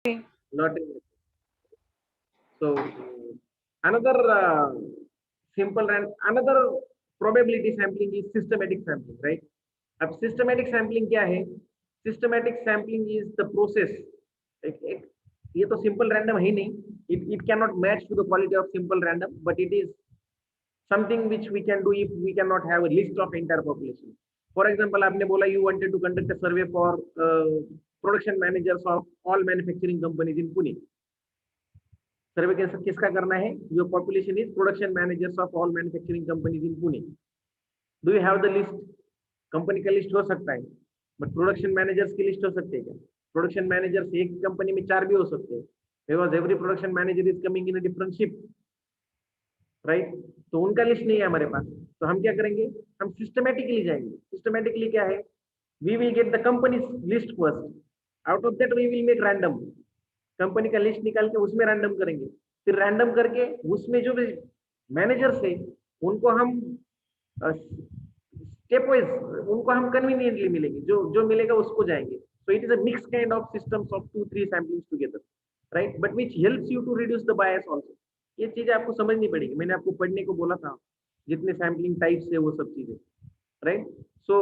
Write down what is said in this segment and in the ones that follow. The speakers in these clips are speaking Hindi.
lottery. So another simple and another probability sampling is systematic sampling, right? अब systematic sampling क्या है? Systematic sampling is the process. एक ये तो simple random है ही नहीं. It cannot match to the quality of simple random, but it is something which we can do if we cannot have a list of entire population. For example, आपने बोला you wanted to conduct a survey for production managers of all manufacturing companies in Pune. सर्वे किसका करना है? Your population is production managers of all manufacturing companies in Pune. Do you have the list? Company का लिस्ट हो सकता है, बट प्रोडक्शन मैनेजर्स की लिस्ट हो सकती है क्या? प्रोडक्शन मैनेजर्स एक कंपनी में 4 भी हो सकते हैं, because every production manager is coming in a different shift, right? तो उनका लिस्ट नहीं है हमारे पास. तो हम क्या करेंगे? हम सिस्टमेटिकली जाएंगे. सिस्टमेटिकली क्या है? We will get the company list first. Out of that we will make random. Company का लिस्ट निकाल के उसमें रैंडम करेंगे. फिर रैंडम करके उसमें जो भी मैनेजर्स है उनको हम स्टेप वाइज उनको हम कन्वीनियंटली मिलेंगे, जो मिलेगा उसको जाएंगे. So it is a mix kind of systems of 2-3 samplings together, right? But which helps you to reduce the bias also. ये चीजें आपको समझनी पड़ेगी. मैंने आपको पढ़ने को बोला था जितने सैम्पलिंग टाइप्स है वो सब चीजें, right? So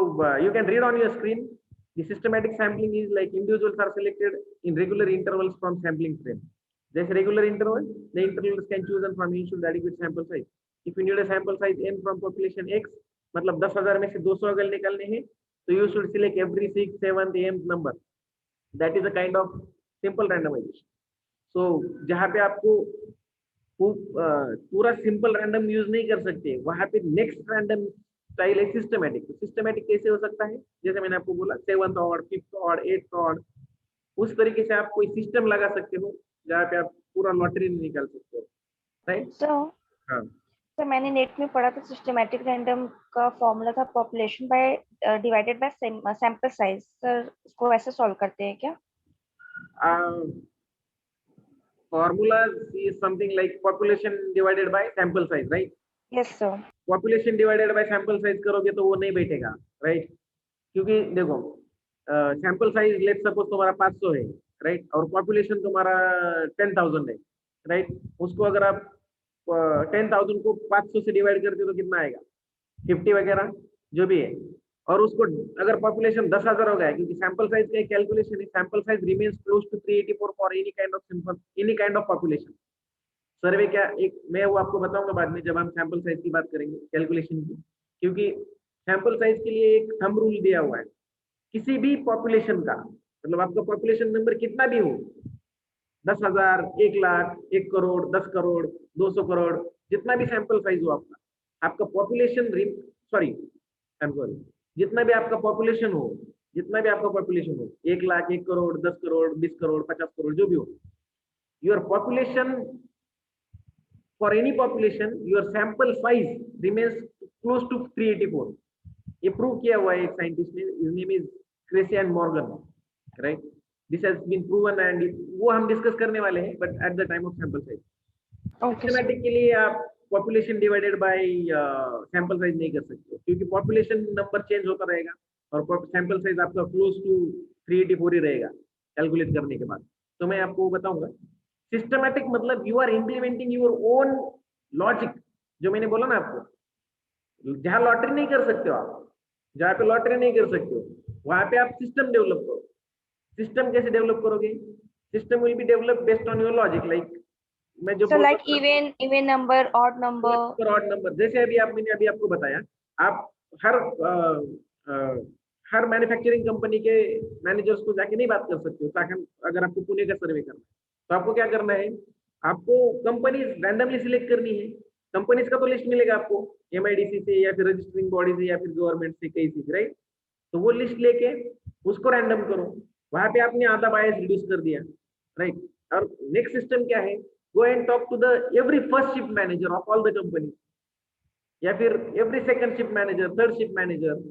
you can read on your screen. The systematic sampling is like individuals are selected in regular intervals from sampling frame. There's regular interval. The intervals can choose from ensure the adequate sample size. If you need a sample size n from population x, मतलब 10,000 में से 200 अगर निकालने हैं, तो you should select every 6th, 7th, m number. That is a kind of simple randomization. So जहाँ पे आपको पूरा सिंपल रैंडम यूज नहीं कर सकते, वहां पे नेक्स्ट रैंडम स्टाइल है सिस्टमेटिक. सिस्टमेटिक कैसे हो सकता है? जैसे मैंने आपको बोला 7th odd, 5th odd, 8th odd, उस तरीके से आप कोई सिस्टम लगा सकते हो जहाँ पे आप पूरा लॉटरी नहीं निकाल सकते हो, राइट? हाँ सर, मैंने नेट में पढ़ा था सिस्टमैटिक रैंडम का फॉर्मूला था population by divided by sample size. Sir इसको ऐसे सॉल्व करते हैं क्या? Formula is something like population divided by sample size, right? Yes sir. Population divided by sample size करोगे तो वो नहीं बैठेगा, right? क्योंकि देखो सैंपल साइज लेट सपोज तुम्हारा 500 है, राइट? और पॉपुलेशन तुम्हारा 10,000 है, राइट? उसको अगर आप 10,000 को 500 से डिवाइड करते हो तो कितना आएगा? 50 वगैरह जो भी है. और उसको अगर पॉपुलेशन 10,000 हो गया, क्योंकि सैंपल साइज का एक कैलकुलेशन है, sample size remains close to 384 for any kind of simple any kind of population. Survey क्या एक मैं वो आपको बताऊंगा बाद में जब हम सैंपल साइज की बात करेंगे कैलकुलेशन की, क्योंकि सैंपल साइज के लिए एक थंब रूल दिया हुआ है. किसी भी पॉपुलेशन का मतलब आपका पॉपुलेशन नंबर कितना भी हो, 10,000, 1,00,000, 1 करोड़, 10 करोड़, 200 करोड़, जितना भी सैंपल साइज हो आपका population sorry I am sorry जितना भी आपका पॉपुलेशन हो, 1,00,000, 1 करोड़, 10 करोड़, 20 करोड़, 50 करोड़, जो भी हो, your population for any population your sample size remains close to 384. ये प्रूव किया हुआ है एक साइंटिस्ट ने, his name is Christian Morgan, right? This has been proven and वो हम डिस्कस करने वाले हैं, but at the time of sample size. Systematic के लिए आप population divided by sample size नहीं कर सकते हो, क्योंकि पॉपुलेशन नंबर चेंज होता रहेगा और सैंपल साइज आपका क्लोज टू 384 ही रहेगा कैलकुलेट करने के बाद. तो मैं आपको बताऊंगा सिस्टमैटिक मतलब you are implementing your own logic. जो मैंने बोला ना आपको, जहां लॉटरी नहीं कर सकते हो आप, जहाँ पे लॉटरी नहीं कर सकते हो वहां पे आप सिस्टम डेवलप करो. सिस्टम कैसे डेवलप करोगे? System will be develop based on your logic. Like मैं जो like even number, odd number, जैसे मैंने अभी आपको बताया, आप हर मैन्युफैक्चरिंग कंपनी के मैनेजर्स को जाके नहीं बात कर सकते हो. ताकि अगर आपको पुणे का सर्वे करना है तो आपको क्या करना है? आपको कंपनी रैंडमली सिलेक्ट करनी है. कंपनीज का तो लिस्ट मिलेगा आपको MIDC से या फिर रजिस्टरिंग बॉडी से या फिर गवर्नमेंट से कहीं से, राइट? तो वो लिस्ट लेके उसको रैंडम करो. वहां पे आपने आधा बायस रिड्यूस कर दिया, राइट? और नेक्स्ट सिस्टम क्या है? Go and talk to the every first shift manager of all the company, या फिर every second shift manager, third shift manager,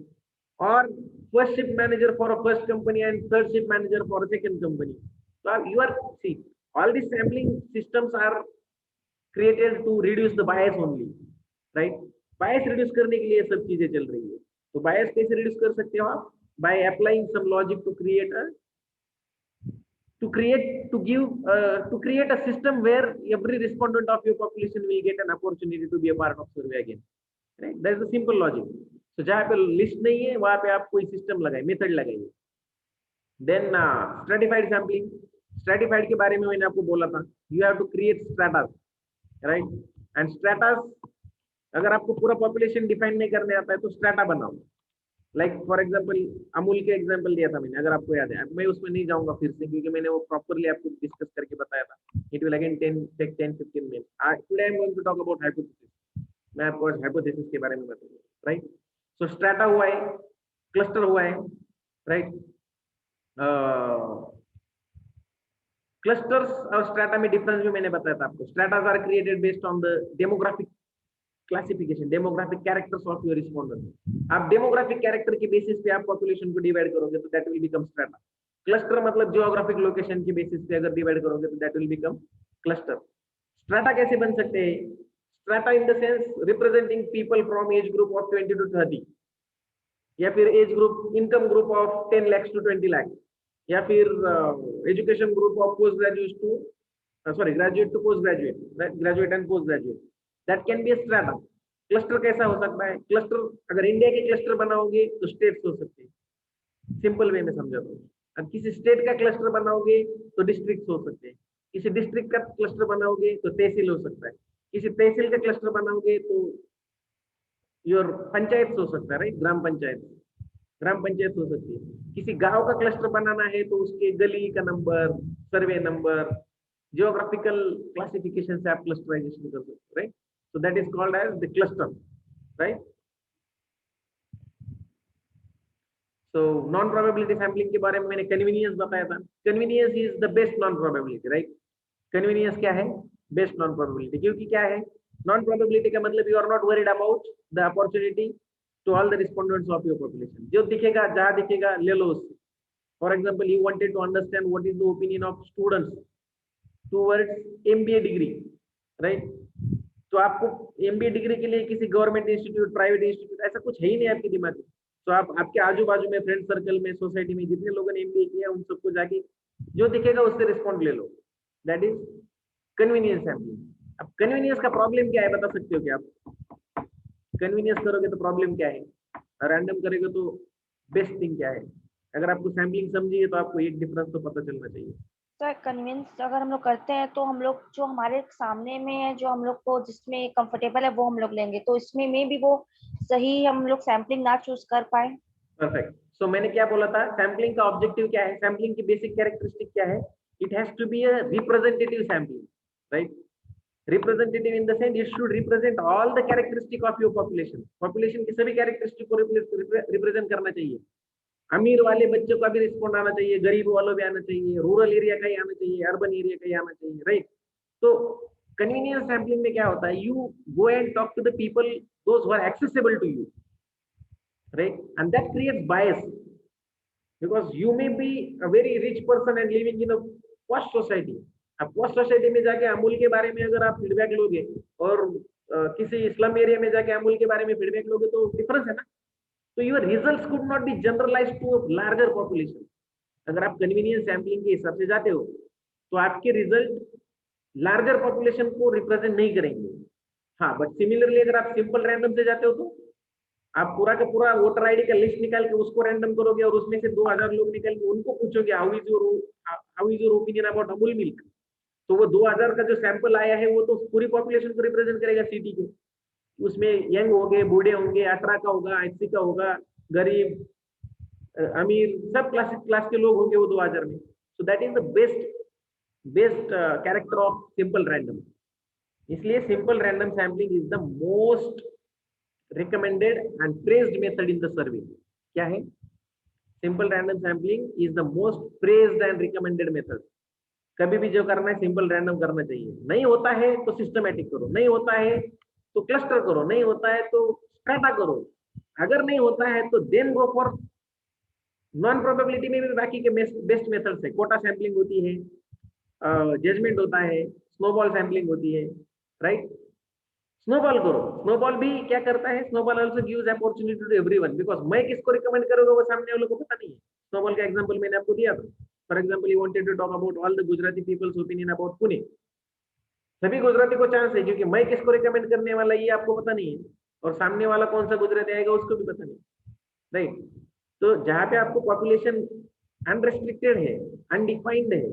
और first shift manager for a first company and third shift manager for a second company. So you are see all these sampling systems are created to reduce the bias only, right? Bias reduce करने के लिए सब चीजें चल रही है. तो bias कैसे reduce कर सकते हो आप? By applying some logic to create a to create a system where every respondent of your population will get an opportunity to be a part of survey again, right? That is the simple logic. So जहाँ पे लिस्ट नहीं है वहां पे आप कोई सिस्टम लगाइए, मेथड लगाइए. Then stratified sampling. स्ट्रेटिफाइड के बारे में मैंने आपको बोला था, you have to create stratas, right? And stratas, अगर आपको पूरा पॉपुलेशन डिफाइन नहीं करने आता है तो स्ट्रेटा बनाओ. लाइक फॉर एग्जांपल अमूल के एग्जांपल दिया था मैंने, अगर आपको याद है. मैं उसमें नहीं जाऊंगा फिर से क्योंकि मैंने वो प्रॉपर्ली आपको डिस्कस करके बताया था. It will again 10-15 minute. Today I am going to talk about hypothesis. मैं आपको हाइपोथेसिस के बारे में बताऊंगा, राइट? सो स्ट्रेटा हुआ है, क्लस्टर हुआ है, राइट? क्लस्टर्स और स्ट्रेटा में डिफरेंस भी मैंने बताया था आपको. Stratas are created based on the demographic classification, demographic characters of your respondent. आप डेमोग्राफिक कैरेक्टर के बेसिस पे आप पॉपुलेशन को डिवाइड करोगे तो that will become strata. Cluster मतलब जियोग्राफिक लोकेशन के बेसिस पे अगर डिवाइड करोगे तो that will become cluster. Strata कैसे बन सकते हैं? Strata in the sense representing people from age group of 20 to 30, या फिर age group income group of 10 lakhs to 20 lakhs, या फिर education group of post graduate to graduate to post graduate, graduate and post graduate. That can be a strata. Cluster कैसा हो सकता है? क्लस्टर अगर इंडिया के क्लस्टर बनाओगे तो स्टेट्स हो सकते हैं, सिंपल वे में समझा दो. अब किसी स्टेट का क्लस्टर बनाओगे तो डिस्ट्रिक्ट हो सकते हैं. किसी डिस्ट्रिक्ट का क्लस्टर बनाओगे तो तहसील हो सकता है. किसी तहसील का क्लस्टर बनाओगे तो योर पंचायत हो सकता है, राइट? ग्राम पंचायत हो सकती है. किसी गांव का क्लस्टर बनाना है तो उसके गली का number, survey number, geographical classification से आप क्लस्टराइजेशन कर सकते हो, right? So that is called as the cluster, right? So non probability sampling के बारे में मैंने कन्वीनियंस बताया था. Convenience is the best non probability, right? Convenience क्या है? Best non probability. क्योंकि क्या है नॉन प्रोबेबिलिटी का मतलब you are not worried about the opportunity to all the respondents of your population. जो दिखेगा जहां दिखेगा ले लो उससे. For example you wanted to understand what is the opinion of students towards MBA degree, right? तो आपको एमबीए डिग्री के लिए किसी गवर्नमेंट इंस्टीट्यूट, प्राइवेट इंस्टीट्यूट ऐसा कुछ है ही नहीं आपके दिमाग में. तो आप आपके आजू बाजू में, फ्रेंड सर्कल में, सोसाइटी में जितने लोगों ने एमबीए किया उन सबको जाके जो दिखेगा उससे रिस्पॉन्ड ले लो. That is convenience sampling. अब कन्वीनियंस का प्रॉब्लम क्या है बता सकते हो क्या आप? कन्वीनियंस करोगे तो प्रॉब्लम क्या है, रैंडम करेगा तो बेस्ट थिंग क्या है? अगर आपको सैम्पलिंग समझी है तो आपको एक डिफरेंस तो पता चलना चाहिए. सर कन्विंस अगर हम लोग करते हैं तो हम लोग जो हमारे सामने में है, जो हम लोग को जिसमें कंफर्टेबल है वो हम लोग लेंगे, तो इसमें में भी वो सही हम लोग सैम्पलिंग ना चूज कर पाए. परफेक्ट. सो मैंने क्या बोला था, सैम्पलिंग का ऑब्जेक्टिव क्या है, सैम्पलिंग की बेसिक कैरेक्टरिस्टिक क्या है? It has to be a representative sampling, right? Representative in the sense it should represent all the characteristic of your population. Population की सभी कैरेक्टरिस्टिक को रिप्रेजेंट करना चाहिए. अमीर वाले बच्चों का भी रिस्पॉन्ड आना चाहिए, गरीब वालों भी आना चाहिए, रूरल एरिया का ही आना चाहिए, अर्बन एरिया का ही आना चाहिए, राइट? तो कन्वीनियंस सैम्पलिंग में क्या होता है, you go and talk to the people those who are accessible to you, right? And that creates bias because you may be a very rich person and living in a posh society. अब posh society में जाके अमूल के बारे में अगर आप फीडबैक लोगे और किसी स्लम एरिया में जाके अमूल के बारे में फीडबैक लोगे तो डिफरेंस है ना. तो your results could not be generalized to a larger population. अगर आप कन्वीनियंस सैम्पलिंग के हिसाब से जाते हो तो आपके रिजल्ट लार्जर पॉपुलेशन को रिप्रेजेंट नहीं करेंगे. हाँ, बट सिमिलरली अगर आप सिंपल रैंडम से जाते हो तो आप पूरा का पूरा वोटर आईडी का लिस्ट निकाल के उसको रैंडम करोगे और उसमें से 2000 लोग निकाल के उनको पूछोगे how is your opinion about Amul milk. तो वो 2000 का जो सैंपल आया है वो तो पूरी पॉपुलेशन को रिप्रेजेंट करेगा सिटी के. उसमें यंग होंगे, बूढ़े होंगे, 18 का होगा, 80 का होगा, गरीब, अमीर, सब क्लास के लोग होंगे वो 2000 में. So that is the best character of simple random. इसलिए simple random sampling is the most recommended and praised method in the survey. क्या है? Simple random sampling is the most praised and recommended method. कभी भी जो करना है सिंपल रैंडम करना चाहिए. नहीं होता है तो सिस्टमैटिक करो, नहीं होता है तो क्लस्टर करो, नहीं होता है तो स्ट्रेटा करो. अगर नहीं होता है तो then go for non probability में भी बाकी के बेस्ट मेथड्स है. कोटा सैम्पलिंग होती है, जजमेंट होता है, स्नोबॉल सैम्पलिंग होती है, राइट? स्नोबॉल करो. स्नोबॉल भी क्या करता है, snowball also gives opportunity to everyone because मैं किसको रिकमेंड करूंगा वो सामने वालों को पता नहीं है. स्नोबॉल का एग्जांपल मैंने आपको दिया था. For example you wanted to talk about all the Gujarati people's opinion about Pune, सभी गुजराती को चांस है, क्योंकि मैं किसको रिकमेंड करने वाला ये आपको पता नहीं है, और सामने वाला कौन सा गुजराती आएगा उसको भी पता नहीं, राइट। तो जहाँ पे आपको पॉपुलेशन अनरेस्ट्रिक्टेड है, अनडिफाइंड है,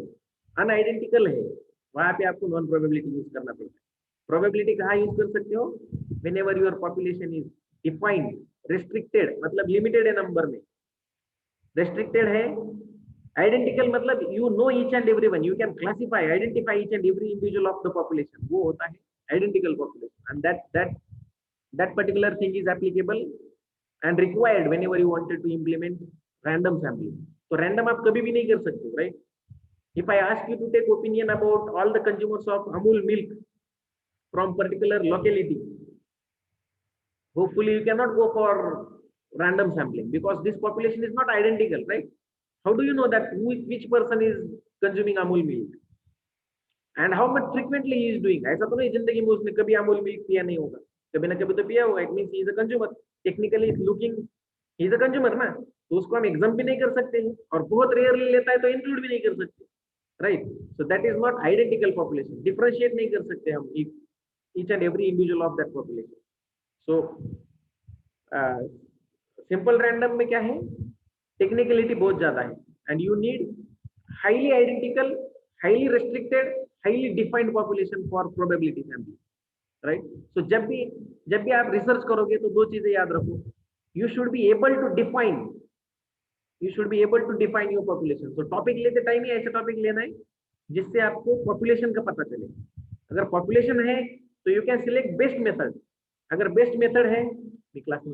अनआइडेंटिकल है, वहां पे आपको नॉन प्रोबेबिलिटी यूज करना पड़ता है। प्रोबेबिलिटी कहाँ यूज कर सकते हो? When ever your population is defined, restricted मतलब लिमिटेड है नंबर में, रेस्ट्रिक्टेड है, आइडेंटिकल मतलब you know each and every one, you can classify, identify each and every individual of the population, वो होता है identical population, and that particular thing is applicable and required whenever you wanted to implement random sampling. तो random आप कभी भी नहीं कर सकते, right? If I ask you to take opinion about all the consumers of Amul milk from particular locality, hopefully you cannot go for random sampling because this population is not identical, right? How do you know that which person is consuming Amul milk and how much frequently he is doing? ऐसा तो नहीं जिंदगी में उसने कभी अमूल मिल्क पिया नहीं होगा, कभी ना कभी तो पिया होगा, it means he is a consumer, technically looking he is a consumer ना, तो उसको हम एग्जाम भी नहीं कर सकते हैं, और बहुत रेयरली लेता है तो इंक्लूड भी नहीं कर सकते, right. So that is not identical population, differentiate नहीं कर सकते हम each and every individual of that population. So simple random में क्या है, टेक्निकलिटी बहुत ज्यादा है, and you need highly identical, highly restricted, highly defined population for probability sampling, right. So जब भी आप रिसर्च करोगे तो दो चीजें याद रखो, you should be able to define, your population. तो टॉपिक लेते टाइम ही ऐसे टॉपिक लेना है जिससे आपको पॉपुलेशन का पता चले। अगर पॉपुलेशन है तो you can select best method, अगर बेस्ट मेथड है क्लास में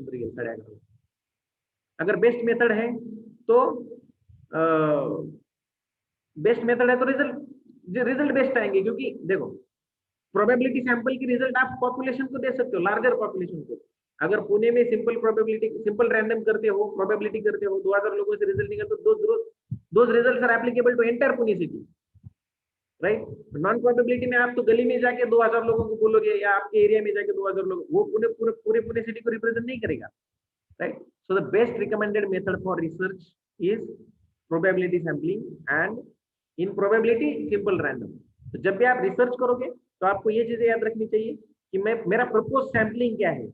अगर बेस्ट मेथड है तो बेस्ट मेथड है तो रिजल्ट बेस्ट आएंगे, क्योंकि देखो प्रोबेबिलिटी सैंपल की रिजल्ट आप पॉपुलेशन को दे सकते हो, लार्जर पॉपुलेशन को। अगर पुणे में सिंपल रैंडम करते हो, प्रोबेबिलिटी करते हो, 2000 लोगों से रिजल्ट निकलते तो those results are applicable to entire Pune city, right. Non probability में आप तो गली में जाके 2000 लोगों को बोलोगे, या आपके एरिया में जाके 2000 लोग, वो पूरे पुणे सिटी को रिप्रेजेंट नहीं करेगा, right. So the best recommended method for research is probability sampling, and in probability simple random. तो जब भी आप रिसर्च करोगे तो आपको ये चीजें याद रखनी चाहिए कि मेरा प्रपोज सैंपलिंग क्या है,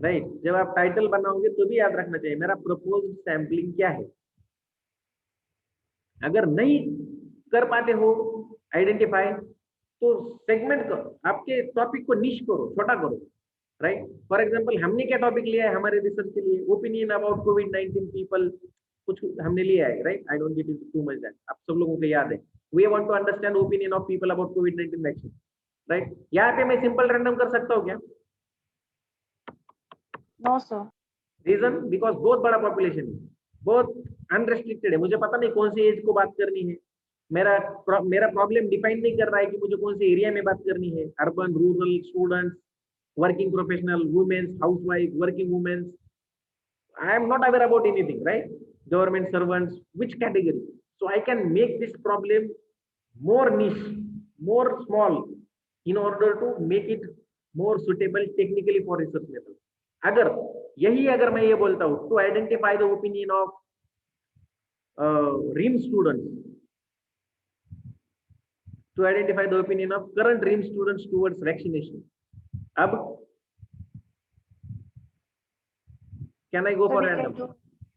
राइट। जब आप टाइटल बनाओगे तो भी याद रखना चाहिए मेरा प्रपोज सैंपलिंग क्या है। अगर नहीं कर पाते हो आइडेंटिफाई तो सेगमेंट करो, आपके टॉपिक को निश करो, छोटा करो, राइट। फॉर एग्जांपल हमने क्या टॉपिक लिया है हमारे रिसर्च के लिए, ओपिनियन अबाउट कोविड-19 पीपल, कुछ हमने लिया है, right. I don't get into too much that, आप सब लोगों को याद है। We want to understand opinion of people about कोविड-19 वैक्सीन, राइट। यहाँ पे मैं सिंपल रैंडम कर सकता हूँ क्या? No sir. रीजन, बिकॉज बहुत बड़ा पॉपुलेशन है, बहुत अनरेस्ट्रिक्टेड है, मुझे पता नहीं कौन सी एज को बात करनी है, मेरा प्रॉब्लम डिफाइन नहीं कर रहा है कि मुझे कौन से एरिया में बात करनी है, urban, rural, students, working professional, womens, housewife, working womens, I am not aware about anything, right? Government servants, which category? So I can make this problem more niche, more small, in order to make it more suitable technically for research method. अगर मैं ये बोलता हूँ to identify the opinion of RIM students, to identify the opinion of current RIM students towards vaccination. अब can I go for random?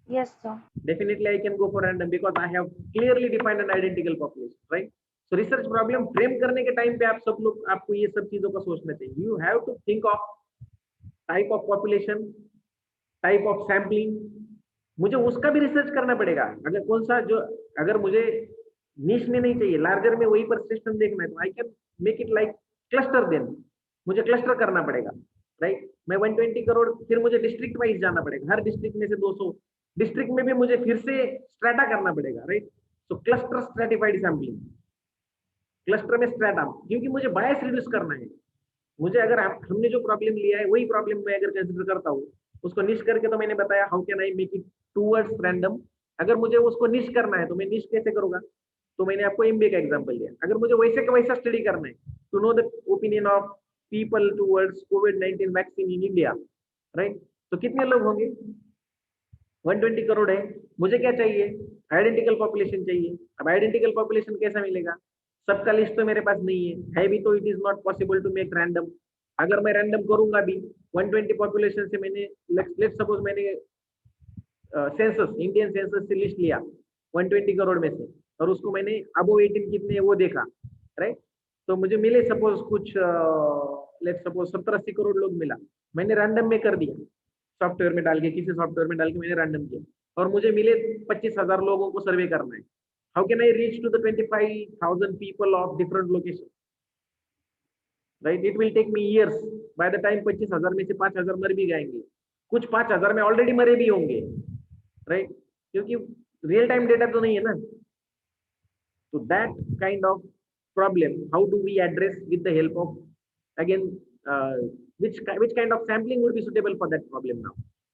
Yes, sir. Definitely I can go for random because I have clearly defined an identical population, right? So research problem frame करने के टाइम पे आप सब लोग, आपको ये सब चीजों का सोचना चाहिए। You have to think of type of population, type of sampling, मुझे उसका भी रिसर्च करना पड़ेगा। अगर कौन सा जो, अगर मुझे निश में नहीं चाहिए, लार्जर में वही परसिस्टेंस देखना है, तो I can make it like cluster, then मुझे क्लस्टर करना पड़ेगा, राइट। मैं 120 करोड़, फिर मुझे डिस्ट्रिक्ट वाइज जाना पड़ेगा, हर डिस्ट्रिक्ट में से 200 डिस्ट्रिक्ट में भी मुझे फिर से स्ट्रेटा करना पड़ेगा, राइट। सो क्लस्टर स्ट्रेटिफाइड सैम्पलिंग, क्लस्टर में स्ट्रेटा, क्योंकि मुझे बायस रिड्यूस करना है। मुझे अगर हमने जो प्रॉब्लम लिया है वही प्रॉब्लम मैं अगर कंसिडर करता हूँ, उसको निश करके, तो मैंने बताया how can I make it towards random. अगर मुझे उसको निश करना है तो मैं निश कैसे करूंगा, तो मैंने आपको एमबीए का एग्जांपल दिया। अगर मुझे वैसे का वैसा स्टडी करना है, to know the opinion of people towards कोविड-19 वैक्सीन इन इंडिया, राइट, तो कितने लोग होंगे? 120 करोड़ है, मुझे क्या चाहिए, आइडेंटिकल पॉपुलेशन चाहिए। अब आइडेंटिकल पॉपुलेशन कैसा मिलेगा, सबका लिस्ट तो मेरे पास नहीं है भी, तो it is not possible to make random. अगर मैं रैंडम करूंगा भी 120 पॉपुलेशन से, मैंने लेट्स सपोज मैंने सेंसस, इंडियन सेंसस से लिस्ट लिया 120 करोड़ में से, और उसको मैंने अबो 18 कितने है वो देखा, राइट। तो मुझे मिले सपोज कुछ लेट्स सपोज 70-80 करोड़ लोग मिला, मैंने रैंडम में कर दिया, सॉफ्टवेयर में डाल के, किसी सॉफ्टवेयर में डाल के मैंने रैंडम किया, और मुझे मिले 25,000 लोगों को सर्वे करना है। How can I reach to the 25,000 people of different location, right. It will take me years. By the time 25,000 में से 5,000 मर भी जाएंगे, कुछ 5,000 में ऑलरेडी मरे भी होंगे, राइट, क्योंकि रियल टाइम डेटा तो नहीं है ना। तो that kind of problem how do we address with the help of again which kind of sampling would be suitable for that problem now।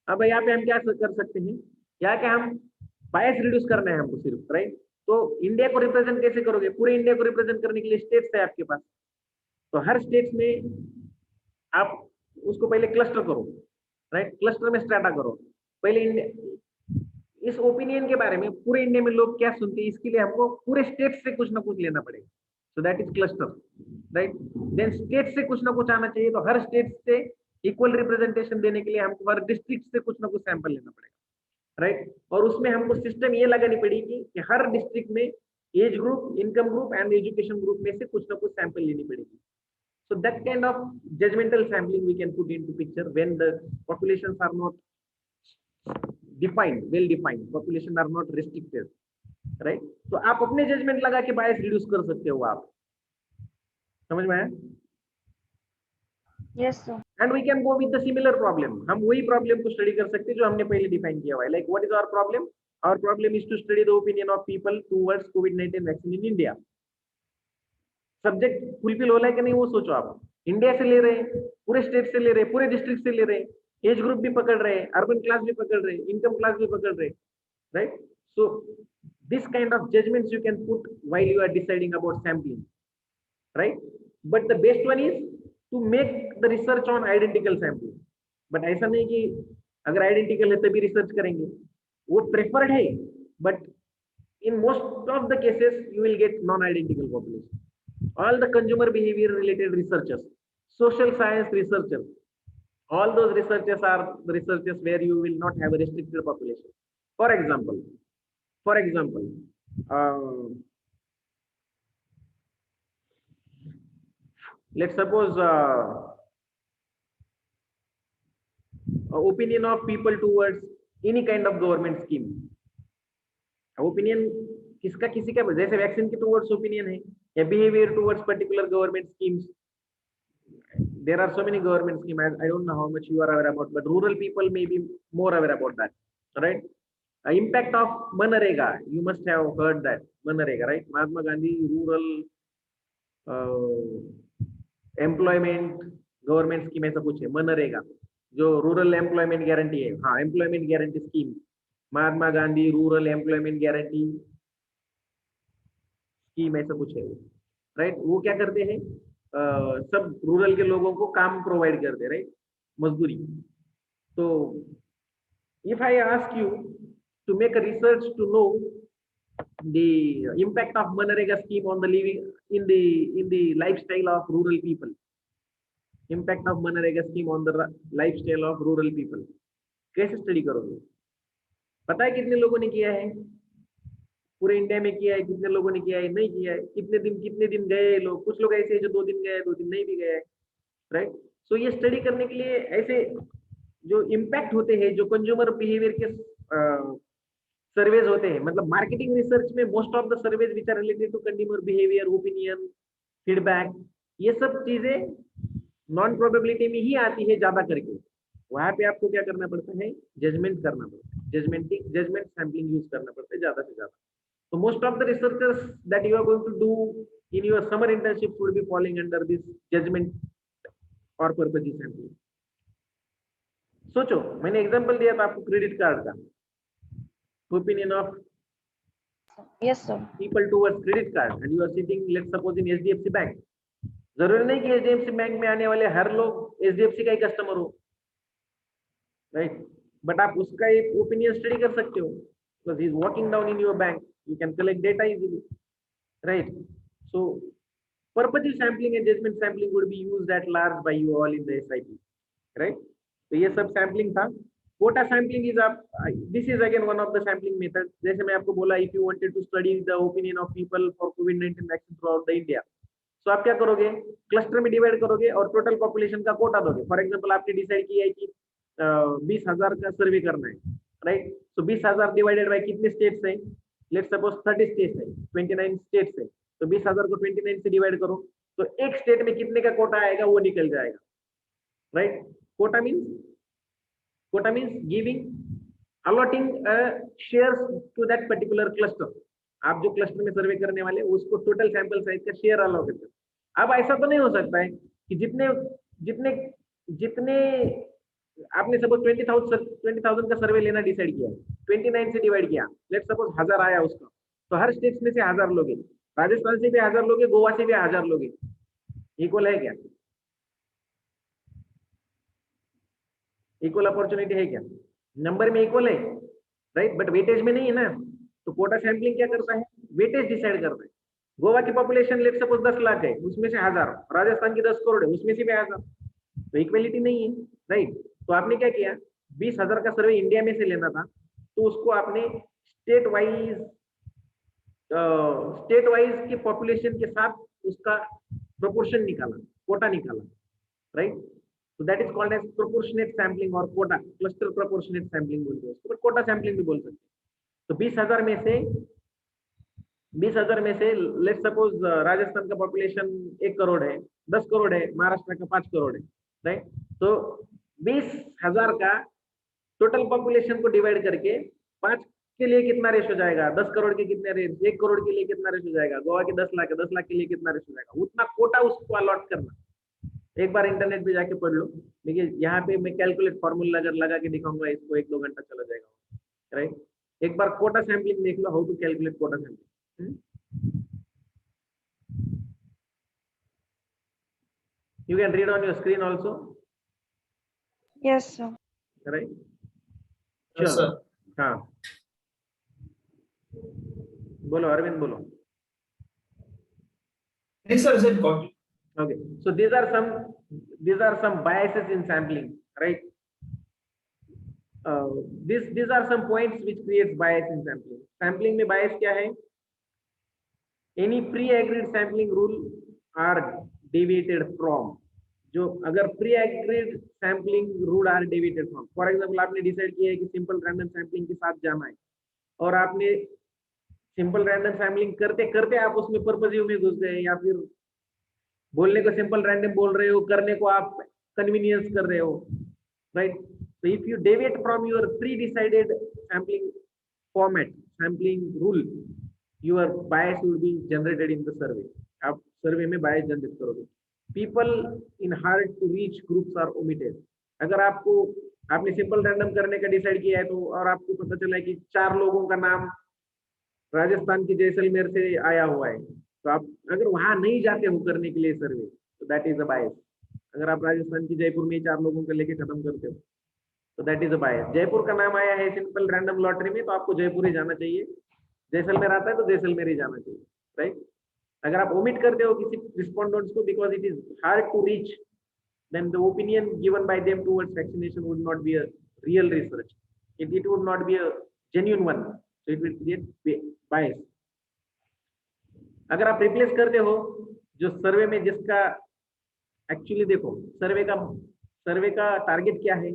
अब यहाँ पे हम क्या कर सकते हैं, यहाँ के हम बायस रिड्यूस करना है हमको सिर्फ, राइट। तो इंडिया को रिप्रेजेंट कैसे करोगे, पूरे इंडिया को रिप्रेजेंट करने के लिए स्टेट्स है आपके पास, तो हर स्टेट्स में आप उसको पहले क्लस्टर करो, राइट, क्लस्टर में स्ट्रेटा करो पहले। इस ओपिनियन के बारे में पूरे इंडिया में लोग क्या सुनते हैं, इसके लिए हमको पूरे स्टेट से कुछ ना कुछ लेना पड़ेगा, so that is cluster, right. Then state से कुछ ना कुछ आना चाहिए, तो हर स्टेट से इक्वल रिप्रेजेंटेशन देने के लिए हमको हर डिस्ट्रिक्ट से कुछ ना कुछ सैंपल लेना पड़ेगा, राइट। और उसमें हमको सिस्टम ये लगानी पड़ेगी कि हर डिस्ट्रिक्ट में as group, income group and education group में से कुछ ना कुछ सैंपल लेनी पड़ेगी। So that kind of judgmental sampling we can put into picture when the populations are not defined, well defined, population are not restricted, right। तो आप अपने जजमेंट लगा के बायस रिड्यूस कर सकते हो, आप समझ में आया। Yes, sir. And we can go with the similar problem, हम वही प्रॉब्लम को स्टडी कर सकते हैं जो हमने पहले डिफाइन किया हुआ है। Like what is our problem, our problem is to study the opinion of people towards कोविड-19 vaccine in India. Subject fulfil हो रहा है कि नहीं वो सोचो आप। इंडिया से ले रहे हैं, पूरे स्टेट से ले रहे हैं, पूरे डिस्ट्रिक्ट से ले रहे हैं, एज ग्रुप भी पकड़ रहे हैं, अर्बन क्लास भी पकड़ रहे हैं, इनकम क्लास भी पकड़ रहे हैं, right. So this kind of judgements you can put while you are deciding about sampling, right. But the best one is to make the research on identical sampling. But ऐसा नहीं कि अगर आइडेंटिकल है तभी रिसर्च करेंगे, वो प्रेफर्ड है, but in most of the cases you will get non-identical population. All the consumer behavior related researchers, social science researchers, all those researchers are the researchers where you will not have a restricted population. For example, let's suppose opinion of people towards any kind of government scheme. Opinion किसका किसी का, जैसे वैक्सीन की टुवर्ड्स ओपिनियन है, या behaviour towards particular government schemes. There are so many government scheme, I don't know how much you are aware about, but rural people may be more aware about that, right. Impact of MNREGA, you must have heard that, MNREGA, right. Mahatma Gandhi rural employment government scheme ऐसा कुछ है, मनरेगा जो रूरल एम्प्लॉयमेंट गारंटी है, हाँ, employment guarantee scheme, Mahatma Gandhi rural employment guarantee scheme ऐसा कुछ है, राइट। वो क्या करते हैं, सब रूरल के लोगों को काम प्रोवाइड करते, राइट, मजदूरी। तो if I ask you to make a research to know the impact of मनरेगा scheme on the living in the lifestyle of rural people, impact of मनरेगा scheme on the lifestyle of rural people, कैसे स्टडी करोगे? पता है कितने लोगों ने किया है, पूरे इंडिया में किया है, कितने लोगों ने किया है, नहीं किया है, कितने दिन गए लोग, कुछ लोग ऐसे जो 2 दिन गए, 2 दिन नहीं भी गए, राइट। सो ये स्टडी करने के लिए ऐसे जो इम्पैक्ट होते हैं, जो कंज्यूमर बिहेवियर के सर्वेज होते हैं, मतलब मार्केटिंग रिसर्च में most of the surveys which are related to consumer behaviour, opinion, feedback, ये सब चीजें नॉन प्रोबेबिलिटी में ही आती है ज्यादा करके। वहां पे आपको क्या करना पड़ता है, जजमेंट करना पड़ता है, जजमेंट सैम्पलिंग यूज करना पड़ता है ज्यादा से ज्यादा। So most of the researchers that you are going to do in your summer internship would be falling under this judgment or purpose sampling. सोचो, मैंने एग्जांपल दिया था आपको क्रेडिट कार्ड का, opinion of Yes, sir. people towards credit card and you are sitting let's suppose in HDFC bank. जरूरी नहीं कि HDFC बैंक में आने वाले हर लोग HDFC का ही कस्टमर हो, राइट। बट आप उसका एक ओपिनियन स्टडी कर सकते हो, because he is walking down in your bank, you can collect data easily, right? So purposive sampling and judgment sampling would be used at large by you all in the SIP, right? तो ये सब सैम्पलिंग था। कोटा सैम्पलिंग इज आप, this is again one of the sampling method. जैसे मैं आपको बोला, if you wanted to study the opinion of people for कोविड-19 vaccine throughout the India, तो आप क्या करोगे, क्लस्टर में डिवाइड करोगे और टोटल पॉपुलेशन का कोटा दोगे। फॉर एग्जांपल आपने डिसाइड किया है कि 20,000 का सर्वे करना है, राइट? तो 20,000 डिवाइडेड बाय कितने स्टेट्स है, लेट्स सपोज 30 स्टेट्स है, 29 स्टेट्स है, तो 20,000 को 29 से डिवाइड करो, तो एक स्टेट में कितने का कोटा आएगा वो निकल जाएगा, right? Quota means giving, allotting shares to that particular cluster. आप जो क्लस्टर में सर्वे करने वाले उसको टोटल सैंपल साइज का शेयर अलॉट करते हैं। अब ऐसा तो नहीं हो सकता है कि जितने जितने जितने आपने सपोज 20,000 का सर्वे लेना डिसाइड किया, 29 से डिवाइड किया, लेट्स सपोज 1000 आया उसका, तो हर स्टेट में से 1000 लोगे, राजस्थान से भी 1000 लोगे, गोवा से भी 1000 लोगे, इक्वल है क्या? इक्वल अपॉर्चुनिटी है क्या? नंबर में इक्वल है, राइट? बट वेटेज में नहीं है ना। तो कोटा सैम्पलिंग क्या करता है, वेटेज डिसाइड करता है। गोवा की पॉपुलेशन लेट सपोज 10 लाख है, उसमें से 1000, राजस्थान की 10 करोड़ है, उसमें से भी 1000, तो इक्वलिटी नहीं है, राइट? तो आपने क्या किया, 20,000 का सर्वे इंडिया में से लेना था, तो उसको आपने स्टेट वाइज की पॉपुलेशन के साथ उसका प्रोपोर्शन निकाला, कोटा निकाला, राइट? तो that is called as proportionate sampling और कोटा, क्लस्टर प्रोपोर्शनेट सैम्पलिंग बोलते हैं उसको, बट कोटा सैम्पलिंग भी बोल सकते हैं। तो 20,000 में से लेट्स सपोज राजस्थान का पॉपुलेशन 1 करोड़ है, 10 करोड़ है, महाराष्ट्र का 5 करोड़ है, राइट? तो 20,000 का टोटल पॉपुलेशन को डिवाइड करके 5 के लिए कितना रेशो जाएगा, 10 करोड़ के कितने रेट, 1 करोड़ के लिए कितना रेशो जाएगा, गोवा के 10 लाख है, 10 लाख के लिए कितना रेशो जाएगा, उतना कोटा उसको अलॉट करना। एक बार इंटरनेट पे जाके पढ़ लो, देखिए यहाँ पे मैं कैलकुलेट फॉर्मूला अगर लगा के दिखाऊंगा, इसको 1-2 घंटा चला जाएगा, राइट? एक बार कोटा सैम्पलिंग देख लो, how to calculate quota sampling. You can read on your screen also. Yes, sir. Right? Yes, sir. हाँ, बोलो अरविंद, बोलो। Yes, sir. Is it got it? Okay, so these are some biases in sampling, right? These are some points which creates bias in sampling. Sampling में bias क्या है? Any pre-agreed sampling rule are deviated from. जो अगर pre-agreed sampling rule are deviated from, for example आपने डिसाइड किया है कि सिंपल रैंडम सैम्पलिंग के साथ जाना है, और आपने सिंपल रैंडम सैम्पलिंग करते करते आप उसमें पर्पसिव में घुस गए, या फिर बोलने को सिंपल रैंडम बोल रहे हो, करने को आप कन्वीनियंस कर रहे हो, right? So if you deviate from your pre-decided sampling format, sampling rule, your bias will be generated in the survey. आप सर्वे में bias जनरेट करोगे। People in hard to reach groups are omitted. अगर आपने सिंपल रैंडम करने का डिसाइड किया है, तो और आपको पता चला है कि 4 लोगों का नाम राजस्थान की जैसलमेर से आया हुआ है, तो आप अगर वहां नहीं जाते हो करने के लिए सर्वे, तो दैट इज अ बायस। अगर आप राजस्थान की जयपुर में 4 लोगों को लेके खत्म करते हो, तो दैट इज अ बायस। जयपुर का नाम आया है सिंपल रैंडम लॉटरी में, तो आपको जयपुर ही जाना चाहिए। जैसलमेर आता है तो जैसलमेर ही जाना चाहिए, राइट? अगर आप ओमिट करते हो किसी रिस्पोंडेंट्स को because it is hard to reach, then the opinion given by them towards vaccination would not be a real research. It would not be a genuine one. So it will create bias. अगर आप रिप्लेस करते हो जो सर्वे में जिसका एक्चुअली, देखो सर्वे का टारगेट क्या है?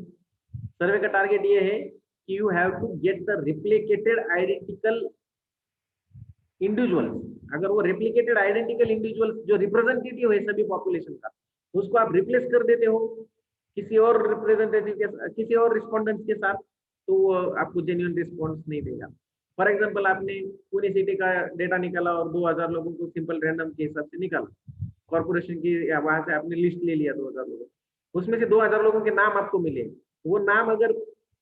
सर्वे का टारगेट ये है कि you have to get the replicated identical individuals. अगर वो रिप्लिकेटेड आइडेंटिकल इंडिविजुअल्स जो रिप्रेजेंटेटिव है सभी पॉपुलेशन का, उसको आप रिप्लेस कर देते हो किसी और रिप्रेजेंटेटिव के, किसी और रिस्पोंडेंट्स के साथ, तो वो आपको जेन्युइन रिस्पॉन्स नहीं देगा। फॉर एग्जांपल आपने पुणे सिटी का डेटा निकाला और 2000 लोगों को सिंपल रैंडम के हिसाब से निकाला, कॉर्पोरेशन की, या वहां से आपने लिस्ट ले लिया 2000 लोगों, उसमें से 2000 लोगों के नाम आपको मिले, वो नाम अगर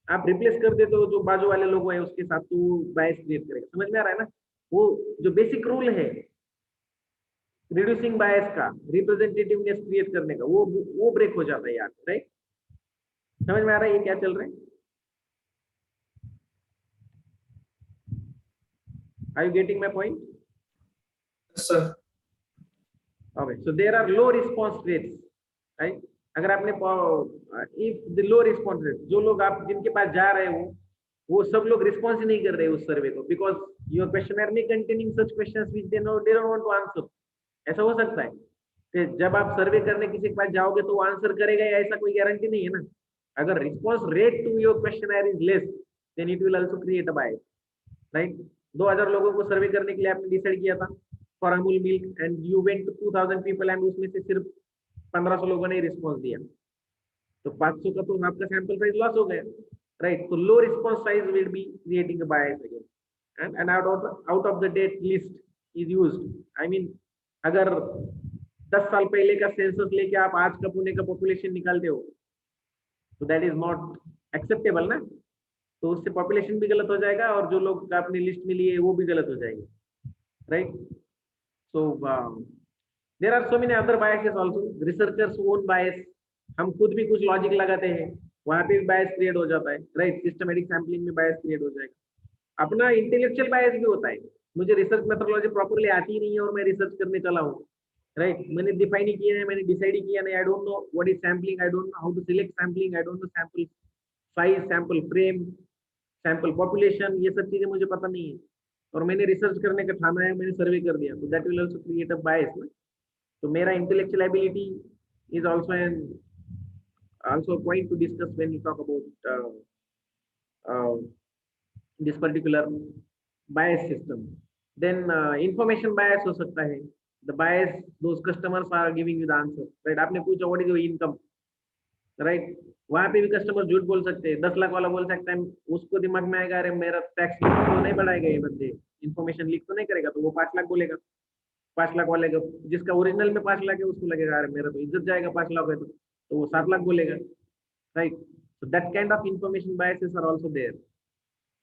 आप रिप्लेस कर देते हो जो बाजू वाले लोग हैं उसके साथ, तो बायस क्रिएट करेगा। समझ में आ रहा है ना? वो जो बेसिक रूल है रिड्यूसिंग बायस का, रिप्रेजेंटेटिवनेस क्रिएट करने का, वो ब्रेक हो जाता है यार, राइट? समझ में आ रहा है ये क्या चल रहा है? Are you getting my point? Yes, sir. Okay, so there are low response rates, right? अगर आपने if the low response rate, जो लोग आप जिनके पास जा रहे हो वो सब लोग रिस्पॉन्स ही नहीं कर रहे उस सर्वे को, बिकॉज योर क्वेश्चनर में containing such questions which they don't want to answer. ऐसा हो सकता है कि जब आप सर्वे करने किसी के पास जाओगे तो वो आंसर करेगा, ऐसा कोई गारंटी नहीं है ना। अगर response rate to your questionnaire is less then it will also create a bias, right. 2000 लोगों को सर्वे करने के लिए आपने डिसाइड किया था for Amul milk and you went to 2000 people and उसमें से सिर्फ 1500 लोगों ने रिस्पॉन्स दिया, तो 500 का तो आपका सैंपल साइज लॉस हो गया, राइट। तो low response size will be creating a bias again and out of the date list is used. I mean अगर 10 साल पहले का सेंसस लेके आप आज का पुणे का पॉपुलेशन निकालते हो तो दैट इज नॉट एक्सेप्टेबल ना, तो उससे पॉपुलेशन भी गलत हो जाएगा और जो लोग आपने लिस्ट में लिए वो भी गलत हो जाएंगे, right. So there are so many other biases also, researchers own bias, हम खुद भी कुछ लॉजिक लगाते हैं वहां पे बायस क्रिएट हो जाता है, राइट। सिस्टमैटिक सैम्पलिंग में बायस क्रिएट हो जाएगा। अपना इंटेलेक्चुअल बायस भी होता है, मुझे रिसर्च मेथोडोलॉजी प्रॉपर्ली आती ही नहीं है और मैं रिसर्च करने चला हूँ, राइट। मैंने डिफाइन ही किया है, मैंने डिसाइड ही किया नहीं, I don't know what is sampling, I don't know how to select sampling, I don't know sample size, sample frame, sample population, ये सब चीजें मुझे पता नहीं है और मैंने रिसर्च करने का ठाना है, मैंने सर्वे कर दिया, तो that will also create a bias ना। तो मेरा intellectual ability is also an also a point to discuss when you talk about this particular bias system. Then information bias हो सकता है, the bias those customers are giving you the answer, right। आपने पूछा what is your income, right, वहां पे भी कस्टमर झूठ बोल सकते हैं, 10 लाख वाला बोल सकता है, उसको दिमाग में आएगा अरे मेरा टैक्स तो नहीं बढ़ाएगा ये बंदे, इन्फॉर्मेशन लीक तो नहीं करेगा, तो वो 5 लाख बोलेगा। 5 लाख वाले का जिसका ओरिजिनल में 5 लाख है उसको लगेगा अरे मेरा तो इज्जत जाएगा 5 लाख है तो वो 7 लाख बोलेगा, right। So that kind of information biases are also there.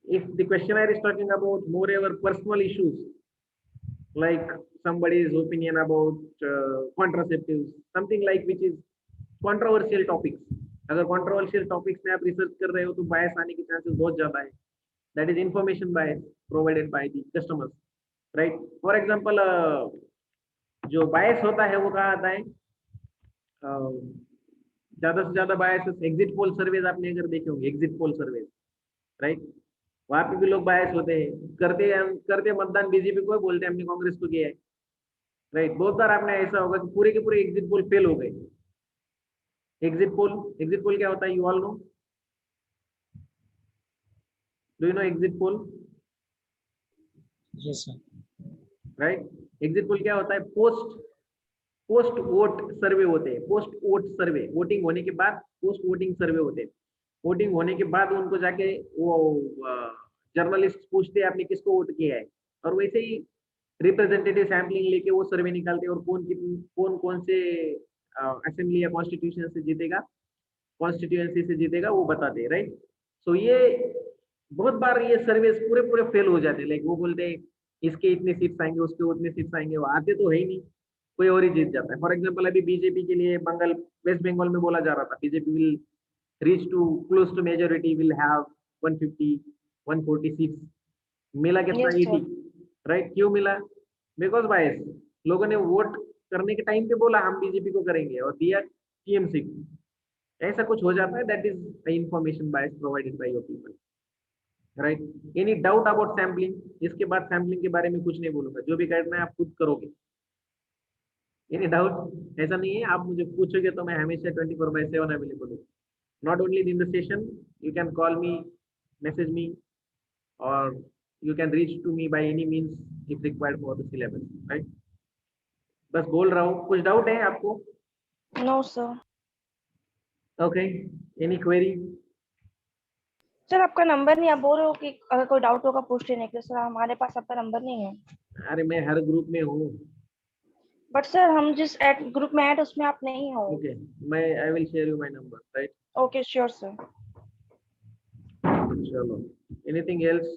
If the questionnaire is talking about moreover personal issues like somebody's opinion about contraceptives, something like which is controversial topics, अगर controversial topics में आप research कर रहे हो तो bias आने के chances बहुत ज्यादा है, that is information bias provided by the customers, right। For example जो bias होता है वो कहाँ आता है, ज्यादा से ज्यादा बायस एग्जिट पोल सर्वेज आपने अगर देखे होंगे, एग्जिट पोल सर्वेज, राइट, वहां पे भी लोग बायस होते हैं, करते मतदान बीजेपी को, बोलते हैं हमने कांग्रेस को किया है, राइट। बहुत बार आपने ऐसा होगा कि पूरे के पूरे एग्जिट पोल फेल हो गए। एग्जिट पोल क्या होता है, you all no, do you know exit poll? Yes, sir. Right, exit poll क्या होता है, पोस्ट वोट सर्वे होते हैं, पोस्ट वोट सर्वे, वोटिंग होने के बाद पोस्ट वोटिंग सर्वे होते हैं। वोटिंग होने के बाद उनको जाके वो जर्नलिस्ट पूछते हैं आपने किसको वोट किया है, और वैसे ही रिप्रेजेंटेटिव सैम्पलिंग लेके वो सर्वे निकालते हैं और कौन से असेंबली या कॉन्स्टिट्यूशन से जीतेगा, कॉन्स्टिट्यूएंसी से जीतेगा वो बताते हैं, राइट। सो ये बहुत बार ये सर्वेस पूरे फेल हो जाते हैं, लाइक वो बोलते हैं इसके इतने सीट्स आएंगे, उसके उतने सीट्स आएंगे, वो आते तो है ही नहीं, कोई और ही जीत जाता है। फॉर एग्जांपल अभी बीजेपी के लिए वेस्ट बंगाल में बोला जा रहा था BJP will reach to close to majority, will have 150 140 seats, मिला कितना, Yes, sir. 80, राइट। क्यों मिला, बिकॉज बायस, लोगों ने वोट करने के टाइम पे बोला हम बीजेपी को करेंगे और दिया टीएमसी को, ऐसा कुछ हो जाता है, that is the information bias provided by your people, right. Any doubt about sampling? इसके बाद सैम्पलिंग के बारे में कुछ नहीं बोलूंगा, जो भी करना है आप खुद करोगे। Any doubt? ऐसा नहीं है, आप मुझे पूछोगे तो मैं हमेशा 24/7 अवेलेबल हूँ, not only in the session, you can call me, message me, और you can reach to me by any means if required for the syllabus, right. बस बोल रहा हूँ, कुछ डाउट है आपको? No, sir. Okay, any query? Sir आपका नंबर नहीं, आप बोल रहे हो कि अगर कोई डाउट होगा पूछ लेने के लिए, सर हमारे पास आपका नंबर नहीं है। अरे मैं हर ग्रुप में हूँ। बट सर हम जिस ग्रुप में ऐड उसमें आप नहीं हो। ओके, मैं I will share you my number, right. Okay sure sir. चलो, एनीथिंग एल्स?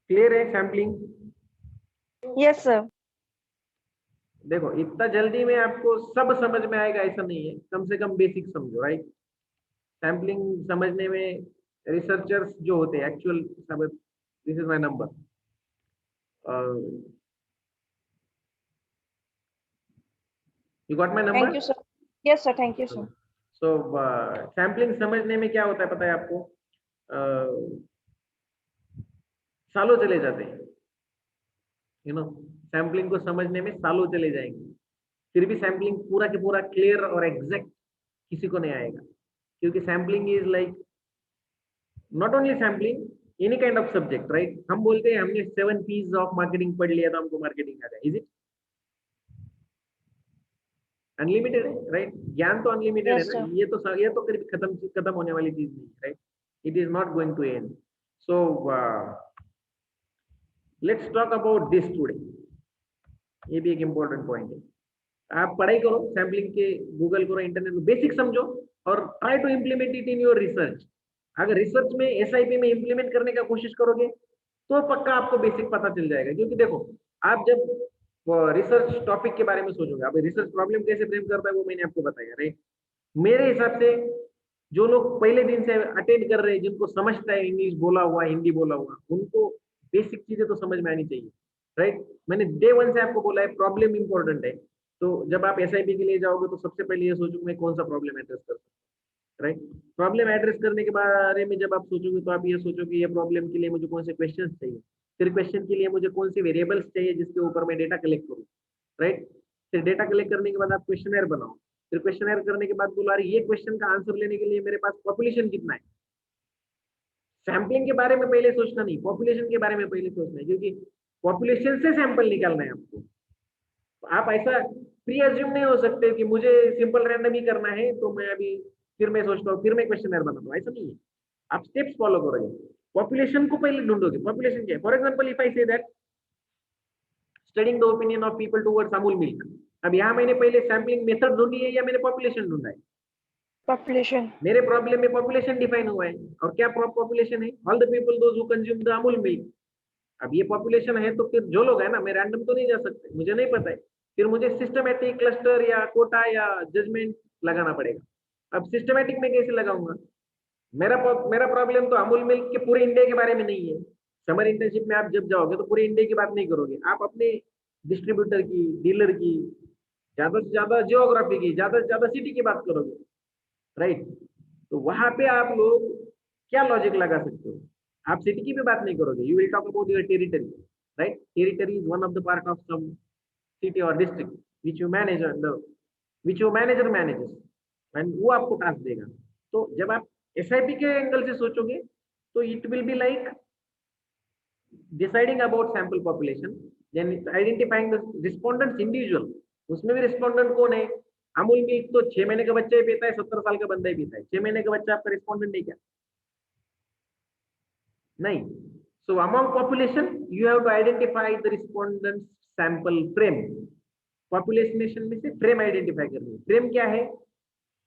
क्लियर है सैम्पलिंग? Yes sir. देखो इतना जल्दी में आपको सब समझ में आएगा ऐसा नहीं है, कम से कम बेसिक समझो, राइट। सैम्पलिंग समझने में रिसर्चर्स जो होते हैं एक्चुअल सब, this is my number, you got my number. Thank you sir. Yes sir, thank you sir. So sampling समझने में क्या होता है पता है आपको, सालों चले जाते हैं, यू नो, सैम्पलिंग को समझने में सालों चले जाएंगे, फिर भी सैम्पलिंग पूरा के पूरा क्लियर और एग्जैक्ट किसी को नहीं आएगा, क्योंकि sampling is like not only sampling, any kind of subject, right. हम बोलते हैं हमने 7 P's ऑफ मार्केटिंग पढ़ लिया तो हमको मार्केटिंग आ जाए, इज इट अनलिमिटेड है, राइट। ज्ञान तो अनलिमिटेड है यस ना, सर। ये तो कभी खत्म खत्म होने वाली चीज नहीं है, right. It is not going to end. So let's talk about this today, ये भी एक इंपॉर्टेंट पॉइंट है। आप पढ़ाई करो, सैम्पलिंग के गूगल करो, इंटरनेट में बेसिक समझो और try to implement it in your research. अगर रिसर्च में एसआईपी में इम्प्लीमेंट करने का कोशिश करोगे तो पक्का आपको बेसिक पता चल जाएगा, क्योंकि देखो आप जब रिसर्च टॉपिक के बारे में सोचोगे, आप रिसर्च प्रॉब्लम कैसे फ्रेम करता है वो मैंने आपको बताया, राइट। मेरे हिसाब से जो लोग पहले दिन से अटेंड कर रहे हैं, जिनको समझता है इंग्लिश बोला हुआ हिंदी बोला हुआ, उनको बेसिक चीजें तो समझ में आनी चाहिए, राइट। मैंने डे 1 से आपको बोला है प्रॉब्लम इंपॉर्टेंट है, तो जब आप एसआईपी के लिए जाओगे तो सबसे पहले ये सोचो मैं कौन सा प्रॉब्लम एड्रेस कर सकता हूं, राइट। प्रॉब्लम एड्रेस करने के बारे में जब आप सोचोगे तो आप ये सोचो कि ये प्रॉब्लम के लिए मुझे कौन से क्वेश्चन चाहिए, फिर क्वेश्चन के लिए मुझे कौन से वेरिएबल्स चाहिए जिसके ऊपर मैं डेटा कलेक्ट करूँ, राइट। फिर डेटा कलेक्ट करने के बाद आप क्वेश्चनर बनाओ, फिर क्वेश्चनर करने के बाद बोलो अरे ये क्वेश्चन का आंसर लेने के लिए मेरे पास पॉपुलेशन कितना है। सैम्पलिंग के बारे में पहले सोचना नहीं, पॉपुलेशन के बारे में पहले सोचना है, क्योंकि पॉपुलेशन से सैंपल निकालना है आपको। आप ऐसा प्री अज्यूम नहीं हो सकते कि मुझे सिंपल रैंडम ही करना है तो मैं अभी फिर मैं सोचता हूँ फिर मैं क्वेश्चनर बनाता हूँ, ऐसा नहीं है। आप स्टेप्स फॉलो करोगे, पॉपुलेशन को पहले ढूंढोगे, पॉपुलेशन क्या है। For example if I say that studying the opinion of people towards Amul milk, अब यहाँ मैंने पहले सैम्पलिंग मेथड ढूंढी है या मैंने पॉपुलेशन ढूंढा है। पॉपुलेशन। मेरे प्रॉब्लम में पॉपुलेशन डिफाइन हुआ है, और क्या पॉपुलेशन है, all the people those who consume the Amul milk. अब ये पॉपुलेशन है तो फिर जो लोग है ना, मैं रैंडम तो नहीं जा सकते, मुझे नहीं पता है, फिर मुझे सिस्टमेटिक क्लस्टर या कोटा या जजमेंट लगाना पड़ेगा। अब सिस्टमेटिक में कैसे लगाऊंगा, मेरा प्रॉब्लम तो अमूल मिल्क के पूरे इंडिया के बारे में नहीं है। समर इंटर्नशिप में आप जब जाओगे तो पूरे इंडिया की बात नहीं करोगे, आप अपने डिस्ट्रीब्यूटर की, डीलर की, ज्यादा से ज्यादा जियोग्राफी की, ज्यादा से ज्यादा सिटी की बात करोगे, राइट। तो वहां पे आप लोग क्या लॉजिक लगा सकते हो, आप सिटी की भी बात नहीं करोगे, you will talk about your territory, right. Territory is one of the part of some city और district which you manage, which your manager manages, and वो आपको टास्क देगा। तो जब आप एसआईपी के एंगल से सोचोगे तो it will be like deciding about sample population, then identifying the respondents individual. उसमें भी रिस्पोंडेंट कौन है, अमूल मिल्क तो 6 महीने का बच्चा ही पीता है, 70 साल का बंदा ही पीता है, 6 महीने का बच्चा आपका रिस्पोंडेंट नहीं क्या, नहीं। So among population you have to identify the respondent sample frame. Population में से फ्रेम आइडेंटिफाई करनी है। फ्रेम क्या है,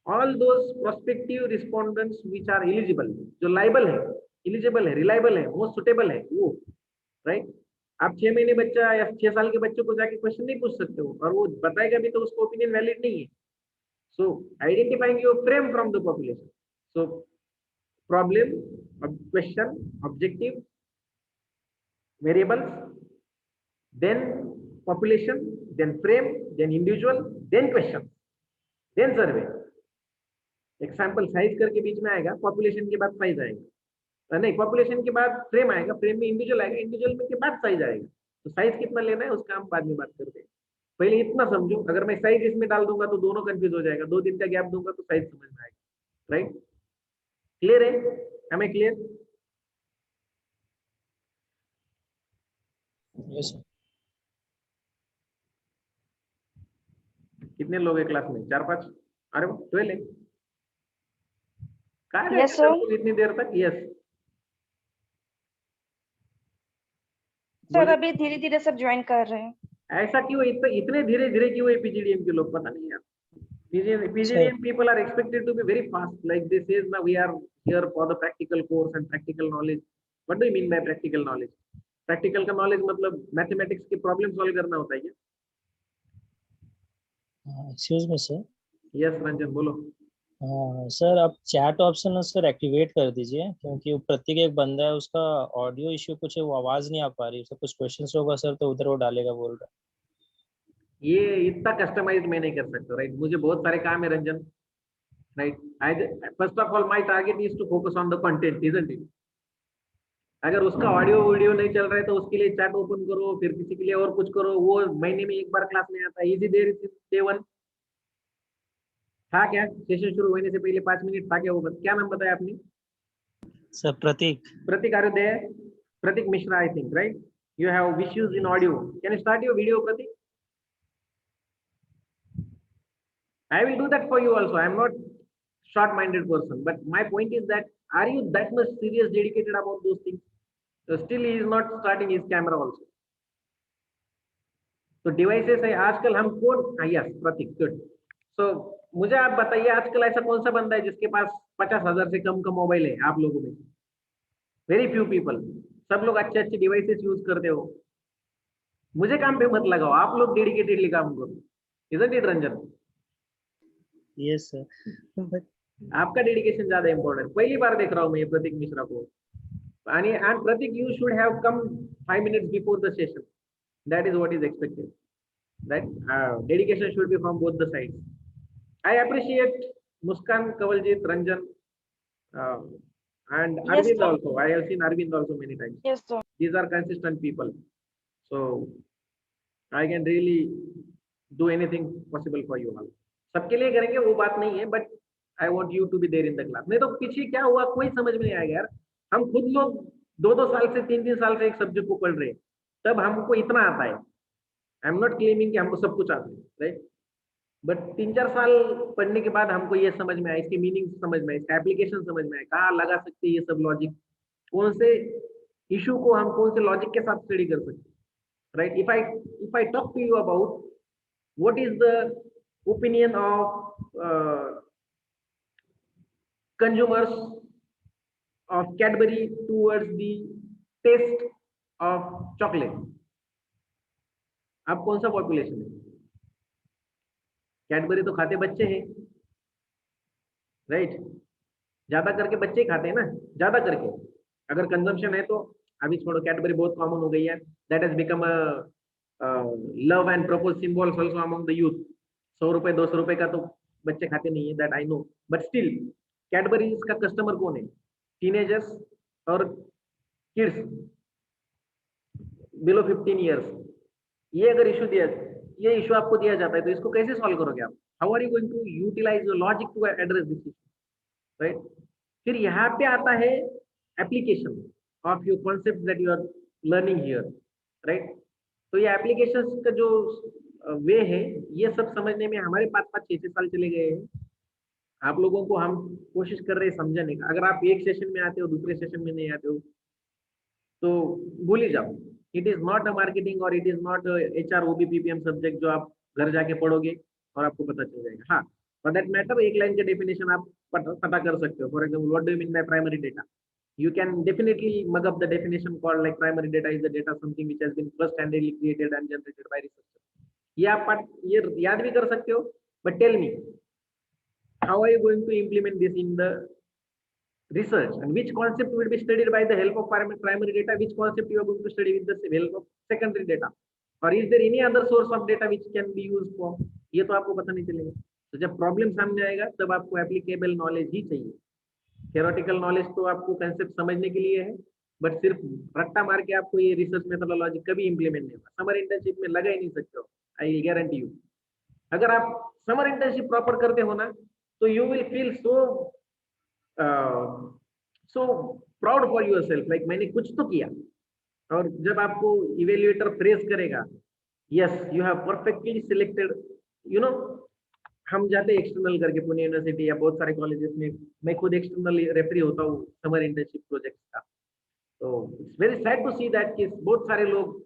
all those prospective respondents which are eligible, जो लाइबल है, एलिजिबल है, रिलायबल है, मोस्ट सुटेबल है वो, राइट। आप 6 महीने बच्चा या 6 साल के बच्चों को जाके क्वेश्चन नहीं पूछ सकते हो, और वो बताएगा भी तो उसका ओपिनियन वैलिड नहीं है। So identifying your frame from the population. So problem, question, objective, variables, then population, then frame, then individual, then question, then survey. एक सैंपल साइज करके बीच में आएगा, पॉपुलेशन के बाद साइज आएगा, नहीं पॉपुलेशन के बाद फ्रेम आएगा, फ्रेम में इंडिविजुअल आएगा, इंडिविजुअल में के बाद साइज आएगा। तो साइज कितना लेना है उसका हम बाद में बात करते हैं, पहले इतना समझो। अगर मैं साइज इसमें डाल दूंगा तो दोनों कंफ्यूज हो जाएगा, 2 दिन का गैप दूंगा तो साइज समझ में आएगा, राइट। क्लियर है, हमें क्लियर। Yes sir. कितने लोग हैं क्लास में, 4-5, अरे 12 है। कहाँ गए थे यस सब सर। लोग इतनी देर तक, यस सर बोलिए। अभी धीरे धीरे सब ज्वाइन कर रहे हैं। ऐसा क्यों, इतने धीरे धीरे क्यों है पीजीडीएम के लोग, पता नहीं यार। Sir PGDM people are expected to be very fast, like they says now we are here for the practical course and practical knowledge. What do you mean by practical knowledge? Practical का नॉलेज मतलब मैथमेटिक्स के प्रॉब्लम सॉल्व करना होता है क्या? Excuse me sir. Yes Ranjan बोलो। हाँ सर, आप चैट ऑप्शन है सर एक्टिवेट कर दीजिए, क्योंकि वो प्रत्येक एक बंदा है, उसका ऑडियो इश्यू कुछ है, वो आवाज नहीं आ पा रही, उसका कुछ क्वेश्चंस होगा सर तो उधर वो डालेगा बोल रहा ये इतना कस्टमाइज मैं नहीं कर सकता, राइट? मुझे बहुत सारे काम है Ranjan, right? I first of all my target is to focus on the content, isn't it? अगर उसका ऑडियो वीडियो नहीं चल रहा है तो उसके लिए चैट ओपन करो, फिर किसी के लिए और कुछ करो, वो महीने में एक बार क्लास में आता है। इजी देर डे वन था क्या? सेशन शुरू होने से पहले 5 मिनट था क्या? वो क्या नाम बताया आपने? है। Sir Pratik. Pratik, are you there? Pratik Mishra, I think, right? You have issues in audio. Can you start your video, Pratik? I will do that for you also. I am not short-minded person, but my point is that are you that much serious, dedicated about those things? So still, he is not starting his camera also. तो डिवाइसेस है आजकल हम कौन, यस प्रतीक, गुड। सो मुझे आप बताइए आजकल ऐसा कौन सा बंदा है जिसके पास 50,000 से कम का मोबाइल है आप लोगों में? Very few people. सब लोग अच्छे अच्छे डिवाइसेस यूज करते हो। मुझे काम पे मत लगाओ, आप लोग डेडिकेटेडली काम करो, isn't it Ranjan? Yes sir, but आपका डेडिकेशन ज्यादा इंपॉर्टेंट। पहली बार देख रहा हूँ मैं ये प्रतीक मिश्रा को। And Pratik, you should have come 5 minutes before the session, that is what is expected, right? Dedication should be from both the sides. I appreciate Muskan, Kawaljeet, Ranjan, and Yes, Arvind sir. also. I have seen Arvind also many times. Yes, sir. These are consistent people, so I can really do anything possible for you all. सबके लिए करेंगे वो बात नहीं है, but I want you to be there in the class. नहीं तो पीछे क्या हुआ कोई समझ में नहीं आएगा यार। हम खुद लोग 2-2 साल से 3-3 साल से एक सब्जेक्ट को पढ़ रहे हैं, तब हमको इतना आता है। आई एम नॉट क्लेमिंग कि हमको सब कुछ आता है, राइट? बट 3-4 साल पढ़ने के बाद हमको ये समझ में आया, इसकी मीनिंग समझ में आया, इसका एप्लीकेशन समझ में आया, कहाँ लगा सकते हैं ये सब लॉजिक, कौन से इशू को हम कौन से लॉजिक के साथ स्टडी कर सकते हैं, right? If I talk to you about what is the opinion of consumers of Cadbury towards the taste of chocolate? आप कौन सा पॉपुलेशन है? कैडबरी तो खाते बच्चे हैं, राइट? ज्यादा करके बच्चे ही खाते हैं ना, ज्यादा करके। अगर कंजम्पशन है तो अभी छोड़ो, कैडबरी बहुत कॉमन हो गई है, that has become a love and propose symbols also among the youth. 100 रुपए 200 रुपए का तो बच्चे खाते नहीं है, that I know, but still Cadbury का कस्टमर कौन है? टीनेजर्स और किड्स बिलो 15 ईयर्स। ये अगर इशू दिया, ये इशू आपको दिया जाता है तो इसको कैसे सॉल्व करोगे आप? How are you going to utilise your logic to address this issue, right? फिर यहाँ पे आता है application of your concept that you are learning here, right? तो ये एप्लीकेशन का जो वे है, ये सब समझने में हमारे 5-5 6-6 साल चले गए हैं। आप लोगों को हम कोशिश कर रहे हैं समझने का। अगर आप एक सेशन में आते हो दूसरे सेशन में नहीं आते हो तो भूल ही जाओ। It is not a marketing और it is not HR OB PPM subject जो आप घर जाके पढ़ोगे और आपको पता चल जाएगा। हाँ, फॉर दैट मैटर एक लाइन का डेफिनेशन आप पता कर सकते हो। For example, what do you mean by primary data? You can definitely mug up the definition called like primary data is the data something which has been first handedly created and generated by researcher. ये आप पार्ट ये याद भी कर सकते हो, but tell me, how are you going to implement this in the research, and which concept will be studied by the help of primary data, which concept you are going to study with the help of secondary data, or is there any other source of data which can be used for? ये तो आपको पता नहीं चलेगा। तो जब प्रॉब्लम सामने आएगा तब आपको एप्लीकेबल नॉलेज ही चाहिए। थियोरेटिकल नॉलेज तो आपको कंसेप्ट समझने के लिए है, बट सिर्फ रट्टा मार के आपको ये रिसर्च मेथोडोलॉजी कभी इंप्लीमेंट नहीं होगा। समर इंटर्नशिप में लगा ही नहीं सकते हो, आई गारंटी यू। अगर आप समर इंटर्नशिप प्रॉपर करते हो ना तो you will feel so proud for yourself, like मैंने कुछ तो किया। और जब आपको इवेल्युएटर प्रेस करेगा, yes you have perfectly selected, you know, हम जाते हैं एक्सटर्नल करके पुणे यूनिवर्सिटी या बहुत सारे कॉलेजेस में। मैं खुद एक्सटर्नल रेफरी होता हूँ समर इंटर्नशिप प्रोजेक्ट का। तो it's very sad to see that कि बहुत सारे लोग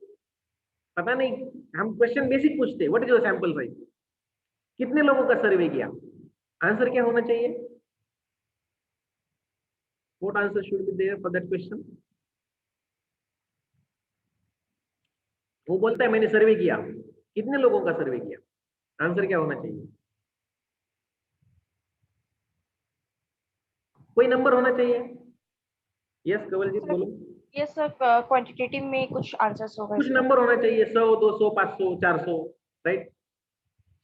पता नहीं, हम क्वेश्चन बेसिक पूछते, what is your sample size, कितने लोगों का सर्वे किया, आंसर क्या होना चाहिए? What answer should be there for that question? वो बोलता है मैंने सर्वे किया, कितने लोगों का सर्वे किया, आंसर क्या होना चाहिए? कोई नंबर होना चाहिए। यस कवलजीत बोलो। ये सर क्वांटिटेटिव में कुछ आंसर्स होगा कुछ इसमें। नंबर होना चाहिए, 100, 200, 500, 400, राइट।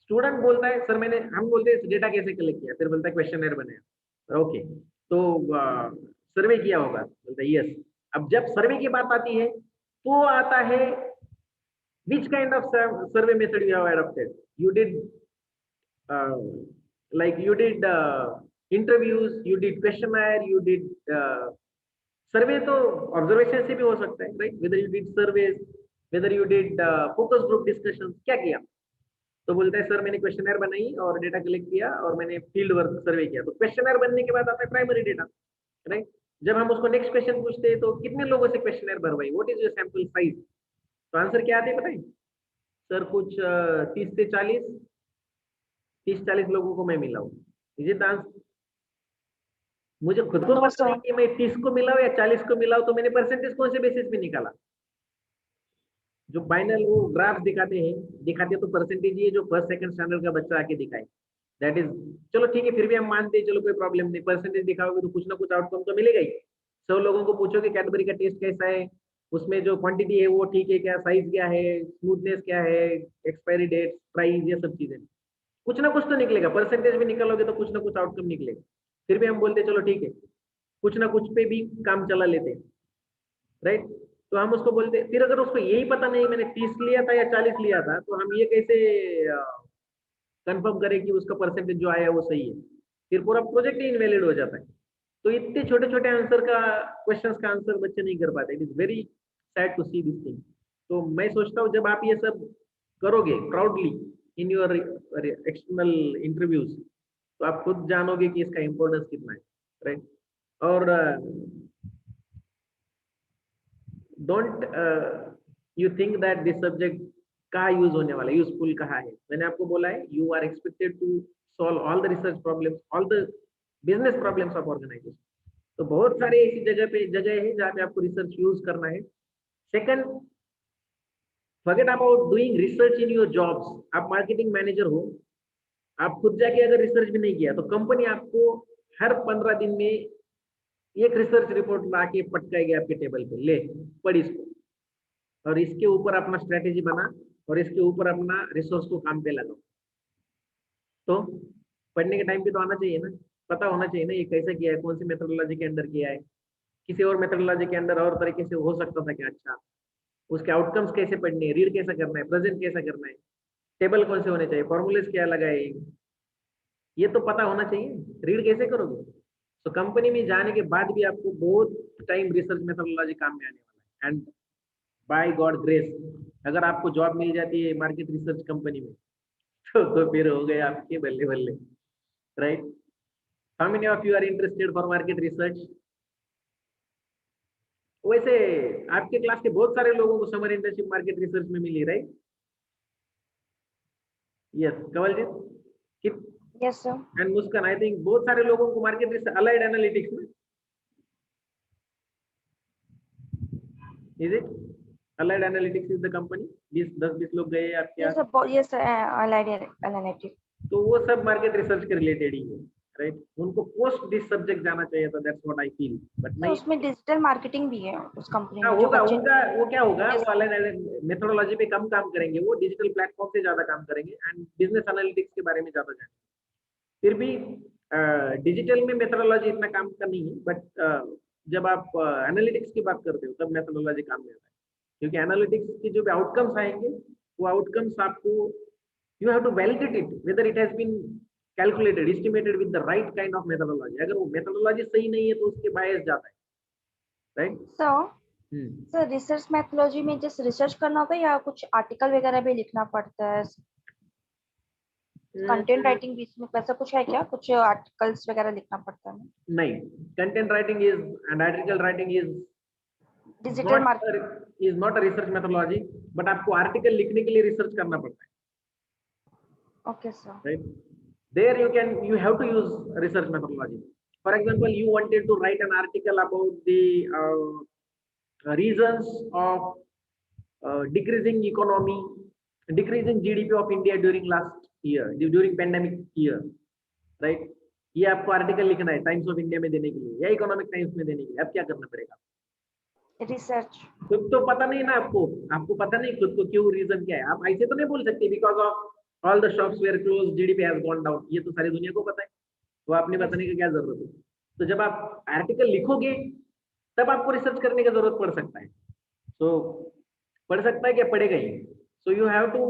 स्टूडेंट बोलता है सर मैंने, हम बोलते हैं डेटा कैसे कलेक्ट किया, फिर बोलता है क्वेश्चनर बनाया, ओके तो सर्वे किया होगा, बोलता है यस। अब जब सर्वे की बात आती है तो आता है which kind of survey method you have adopted. You did like you did interviews, you did questionnaire, you did सर्वे, तो ऑब्जर्वेशन से भी हो सकता है, right. Whether you did surveys, whether you did focus group discussion, क्या किया। तो बोलता है सर मैंने क्वेश्चनर बनाई और डेटा कलेक्ट किया और मैंने फील्ड वर्क सर्वे किया। तो क्वेश्चनर बनने के बाद आता है प्राइमरी डेटा, राइट। जब हम उसको नेक्स्ट क्वेश्चन पूछते हैं तो कितने लोगों से क्वेश्चनर भरवाई, what is your sample size, तो आंसर क्या आते हैं पता है सर, कुछ 30 से 40, 30-40 लोगों को मैं मिला हूँ। Is it answer. मुझे खुद को नो पता नहीं सर। कि मैं 30 को मिला हूँ या 40 को मिला हूँ, तो मैंने परसेंटेज कौन से बेसिस पे निकाला। जो फाइनल वो ग्राफ दिखाते तो परसेंटेज ये जो फर्स्ट सेकंड स्टैंडर्ड का बच्चा आके दिखाए, दैट इज, चलो ठीक है, फिर भी हम मानते हैं, चलो कोई प्रॉब्लम नहीं, परसेंटेज दिखाओगे तो कुछ ना कुछ आउटकम तो मिलेगा ही। 100 लोगों को पूछोगे कैडबरी का टेस्ट कैसा है, उसमें जो क्वांटिटी है वो ठीक है क्या, साइज क्या है, स्मूथनेस क्या है, एक्सपायरी डेट, प्राइस, ये सब चीजें, कुछ ना कुछ तो निकलेगा। परसेंटेज भी निकालोगे तो कुछ ना कुछ आउटकम निकलेगा। फिर भी हम बोलते चलो ठीक है, कुछ ना कुछ पे भी काम चला लेते हैं, राइट। तो हम उसको बोलते, फिर अगर उसको यही पता नहीं मैंने 30 लिया था या 40 लिया था, तो हम ये कैसे कंफर्म करें कि उसका परसेंटेज जो आया वो सही है। फिर पूरा प्रोजेक्ट ही इनवैलिड हो जाता है। तो इतने छोटे छोटे आंसर का, क्वेश्चंस का आंसर बच्चे नहीं कर पाते। It is very sad to see this thing. तो मैं सोचता हूँ जब आप ये सब करोगे proudly in your external interviews, तो आप खुद जानोगे कि इसका इम्पोर्टेंस कितना है, राइट। और don't you think that this subject कहाँ यूज होने वाला है, यूजफुल कहाँ है। मैंने आपको बोला है you are expected to solve all the research problems, all the business problems of organisation. तो बहुत सारे ऐसी जगह है जहाँ पे आपको रिसर्च यूज करना है। Second, forget about doing research in your jobs. आप मार्केटिंग मैनेजर हो, आप खुद जाके अगर रिसर्च भी नहीं किया तो कंपनी आपको हर 15 दिन में एक रिसर्च रिपोर्ट ला के पटकाएगी आपके टेबल पे, ले पढ़ इसको, और इसके ऊपर अपना स्ट्रेटेजी बना, और इसके ऊपर अपना रिसोर्स को काम पे लगाओ। तो पढ़ने के टाइम पे तो आना चाहिए ना, पता होना चाहिए ना ये कैसे किया है, कौन सी मेथोडोलॉजी के अंदर किया है, किसी और मेथोडोलॉजी के अंदर और तरीके से हो सकता था क्या, अच्छा उसके आउटकम्स कैसे पढ़ने हैं, रीड कैसा करना है, प्रेजेंट कैसा करना है, टेबल कौन से होने चाहिए, फॉर्मूलेस क्या लगाए, ये तो पता होना चाहिए। रीड कैसे करोगे। तो कंपनी में जाने के बाद भी आपको बहुत टाइम रिसर्च मेथोडोलॉजी काम में आने वाला है। एंड बाय गॉड ग्रेस, अगर आपको जॉब मिल जाती है मार्केट रिसर्च कंपनी में, तो फिर हो गए आपके बल्ले बल्ले, right. How many of you are interested for market research. वैसे आपके क्लास के बहुत सारे लोगों को समर इंटर्नशिप मार्केट रिसर्च में मिली, right. Yes Kawaljeet yes sir. And Muskan, I think बहुत सारे लोगों को मार्केट रिसर्च, अलाइड एनालिटिक्स में, is it, Allied Analytics is the company, 10-20 लोग गए आपके यस यहाँ, sir. Yes sir, Allied Analytics. तो वो सब मार्केट रिसर्च के रिलेटेड ही है, राइट। उनको पोस्ट दिस सब्जेक्ट जाना चाहिए था, that's what I feel, but तो नहीं। उसमें डिजिटल मार्केटिंग भी है उस कंपनी हाँ में जो होगा बच्चे। उनका, वो क्या होगा, Yes, वो अलग मेथोडोलॉजी पे कम काम करेंगे, वो डिजिटल प्लेटफॉर्म से ज्यादा काम करेंगे एंड बिजनेस एनालिटिक्स के बारे में ज्यादा जानेंगे। फिर भी डिजिटल में मेथोडोलॉजी इतना काम का नहीं है, बट जब आप एनालिटिक्स की बात करते हो तब मेथोडोलॉजी काम में आता है, क्योंकि एनालिटिक्स के जो भी आउटकम्स आएंगे वो आउटकम्स आपको, you have to validate it whether it has been calculated, estimated with the right kind of methodology. अगर वो मेथोडोलॉजी सही नहीं है तो उसके बायस जाता है, राइट। सर रिसर्च मैथोलॉजी में जस्ट रिसर्च करना होगा या कुछ आर्टिकल वगैरह भी लिखना पड़ता है, कंटेंट राइटिंग भी इसमें ऐसा कुछ है क्या, कुछ आर्टिकल्स वगैरह लिखना पड़ता है? नहीं, content writing is and article writing is digital not marketing. Not a research methodology, but आपको आर्टिकल लिखने के लिए रिसर्च करना पड़ता है, okay sir. right? There you have to use research methodology. For example, you wanted to write an article about the reasons of decreasing economy, decreasing GDP of India during last year, during pandemic year, right? ये आपको आर्टिकल लिखना है टाइम्स ऑफ इंडिया में देने के लिए या इकोनॉमिक टाइम्स में देने के लिए, अब क्या करना पड़ेगा? रिसर्च। खुद तो पता नहीं ना आपको, आपको पता नहीं खुद को क्यों, रीजन क्या है। आप ऐसे तो नहीं बोल सकते because of all the shops were close GDP has gone down, ये तो सारी दुनिया को पता है, तो आपने बताने की क्या जरूरत है? तो जब आप आर्टिकल लिखोगे तब आपको रिसर्च करने की जरूरत पड़ सकता है। तो पढ़ सकता है क्या? पढ़ेगा ही। So you have to,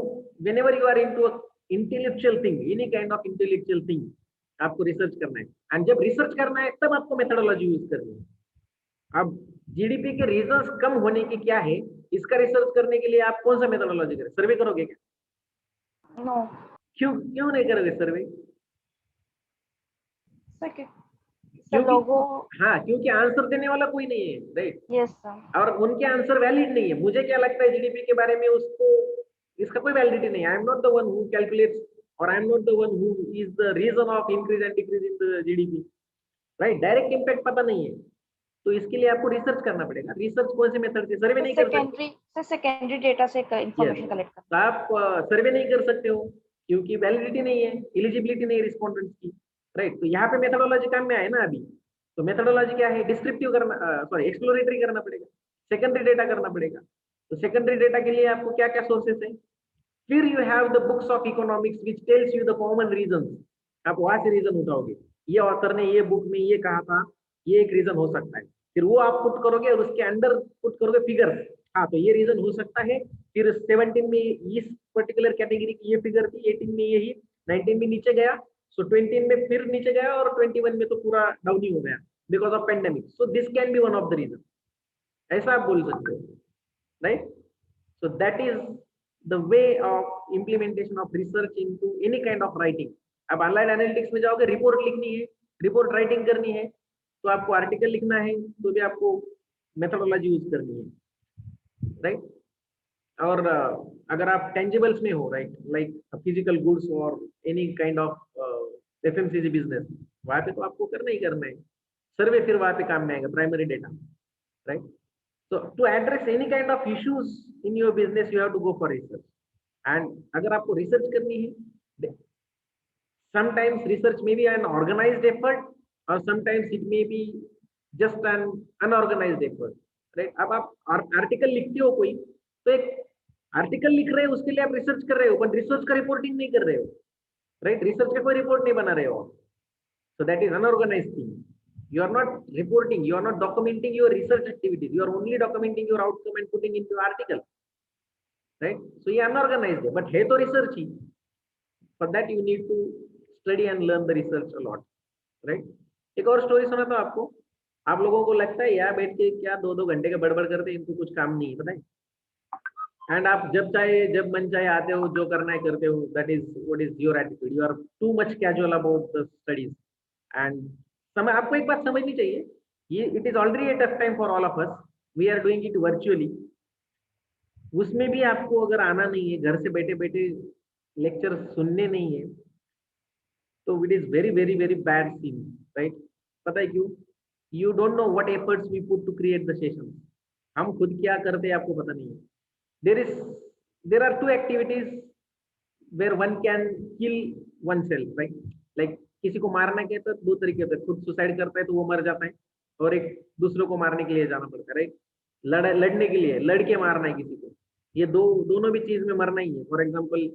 whenever you are into intellectual thing, any kind of intellectual thing, आपको रिसर्च करना है। एंड जब रिसर्च करना है तब आपको मेथोडोलॉजी यूज करनी है। अब जीडीपी के रीजंस कम होने की क्या है, इसका रिसर्च करने के लिए आप कौन सा मेथोडोलॉजी करें? सर्वे करोगे क्या? नो क्यों क्यों नहीं करोगे सर्वे? सर, सर क्योंकि लोगों, हाँ, क्योंकि आंसर देने वाला कोई नहीं है, राइट? यस सर, और उनके आंसर वैलिड नहीं है। मुझे क्या लगता है जीडीपी के बारे में, उसको, इसका कोई वैलिडिटी नहीं है। I am not the one who calculates, और I am not the one who is the reason of increase and decrease in the GDP, right? Direct impact पता नहीं है, तो इसके लिए आपको रिसर्च करना पड़ेगा। रिसर्च कौन से मेथड से? सर्वे नहीं कर सकते। सेकेंडरी डेटा से यस, इंफॉर्मेशन कलेक्ट तो आप सर्वे नहीं कर सकते हो क्योंकि वैलिडिटी नहीं है, एलिजिबिलिटी नहीं है रिस्पोंडेंट्स की, राइट? तो यहाँ पे मेथोडोलॉजी काम में आए ना अभी। तो मेथोडोलॉजी क्या है? डिस्क्रिप्टिव करना, सॉरी एक्सप्लोरेटरी करना पड़ेगा, सेकेंडरी डेटा करना पड़ेगा। तो सेकेंडरी डेटा के लिए आपको क्या क्या सोर्सेस है? फिर you have the books of economics which tells you the common reason. आप वहां से रीजन उठाओगे, ये ऑथर ने ये बुक में ये कहा था, ये एक रीजन हो सकता है। फिर वो आप पुट करोगे और उसके अंदर पुट करोगे फिगर, हाँ तो ये रीजन हो सकता है। फिर 17 में इस पर्टिकुलर कैटेगरी की ये फिगर थी, 18 में यही, 19 में नीचे गया, सो 20 में फिर नीचे गया, और 21 में तो पूरा डाउन ही हो गया because of pandemic. So this can be one of the reason, ऐसा आप बोल सकते हो, right? So that is the way of implementation of research into any kind of writing. अब ऑनलाइन एनालिटिक्स में जाओगे, रिपोर्ट लिखनी है, रिपोर्ट राइटिंग करनी है, तो आपको आर्टिकल लिखना है, तो भी आपको मेथोडोलॉजी यूज करनी है, राइट? और अगर आप टेंजिबल्स में हो, राइट, लाइक फिजिकल गुड्स और any kind of FMCG business, वहां पे तो आपको करना ही करना है सर्वे, फिर वहां पे काम में आएगा primary data, right? So to address any kind of issues in your business, you have to go for research. And अगर आपको रिसर्च करनी है, sometimes research may be an organized effort, or sometimes it may be just an unorganized effort, right? अब आप आर्टिकल लिखते हो कोई, तो एक आर्टिकल लिख रहे हो उसके लिए आप रिसर्च कर रहे हो, बट रिसर्च का रिपोर्टिंग नहीं कर रहे हो, राइट? रिसर्च का कोई रिपोर्ट नहीं बना रहे हो, so that is unorganized thing. You are not reporting, you are not documenting your research activities, you are only documenting your outcome and putting into your article, right? So ये unorganized है, but है तो research he. For that you need to study and learn the research a lot, right? एक और स्टोरी सुनाता हूँ आपको। आप लोगों को लगता है यार बैठ के क्या 2-2 घंटे का बड़बड़ करते हैं, इनको कुछ काम नहीं है, पता है? एंड आप जब चाहे जब मन चाहे आते हो, जो करना है करते हो, that is what is your attitude. You are too much casual about the studies. And समय, आपको एक बात समझनी चाहिए, ये it is already a tough time for all of us, we are doing it virtually. उसमें भी आपको अगर आना नहीं है, घर से बैठे बैठे लेक्चर सुनने नहीं है, तो it is very very very bad scene, right? पता है क्यों? You don't know what efforts we put to create the session. हम खुद क्या करते हैं आपको पता नहीं है। there are two activities where one can kill oneself, right? Like किसी को मारना के तो दो तरीके होते हैं, खुद सुसाइड करता है तो वो मर जाता है, और एक दूसरों को मारने के लिए जाना पड़ता है, राइट? लड़ने के लिए लड़के मारना है किसी को, ये दोनों भी चीज में मरना ही है। फॉर एग्जाम्पल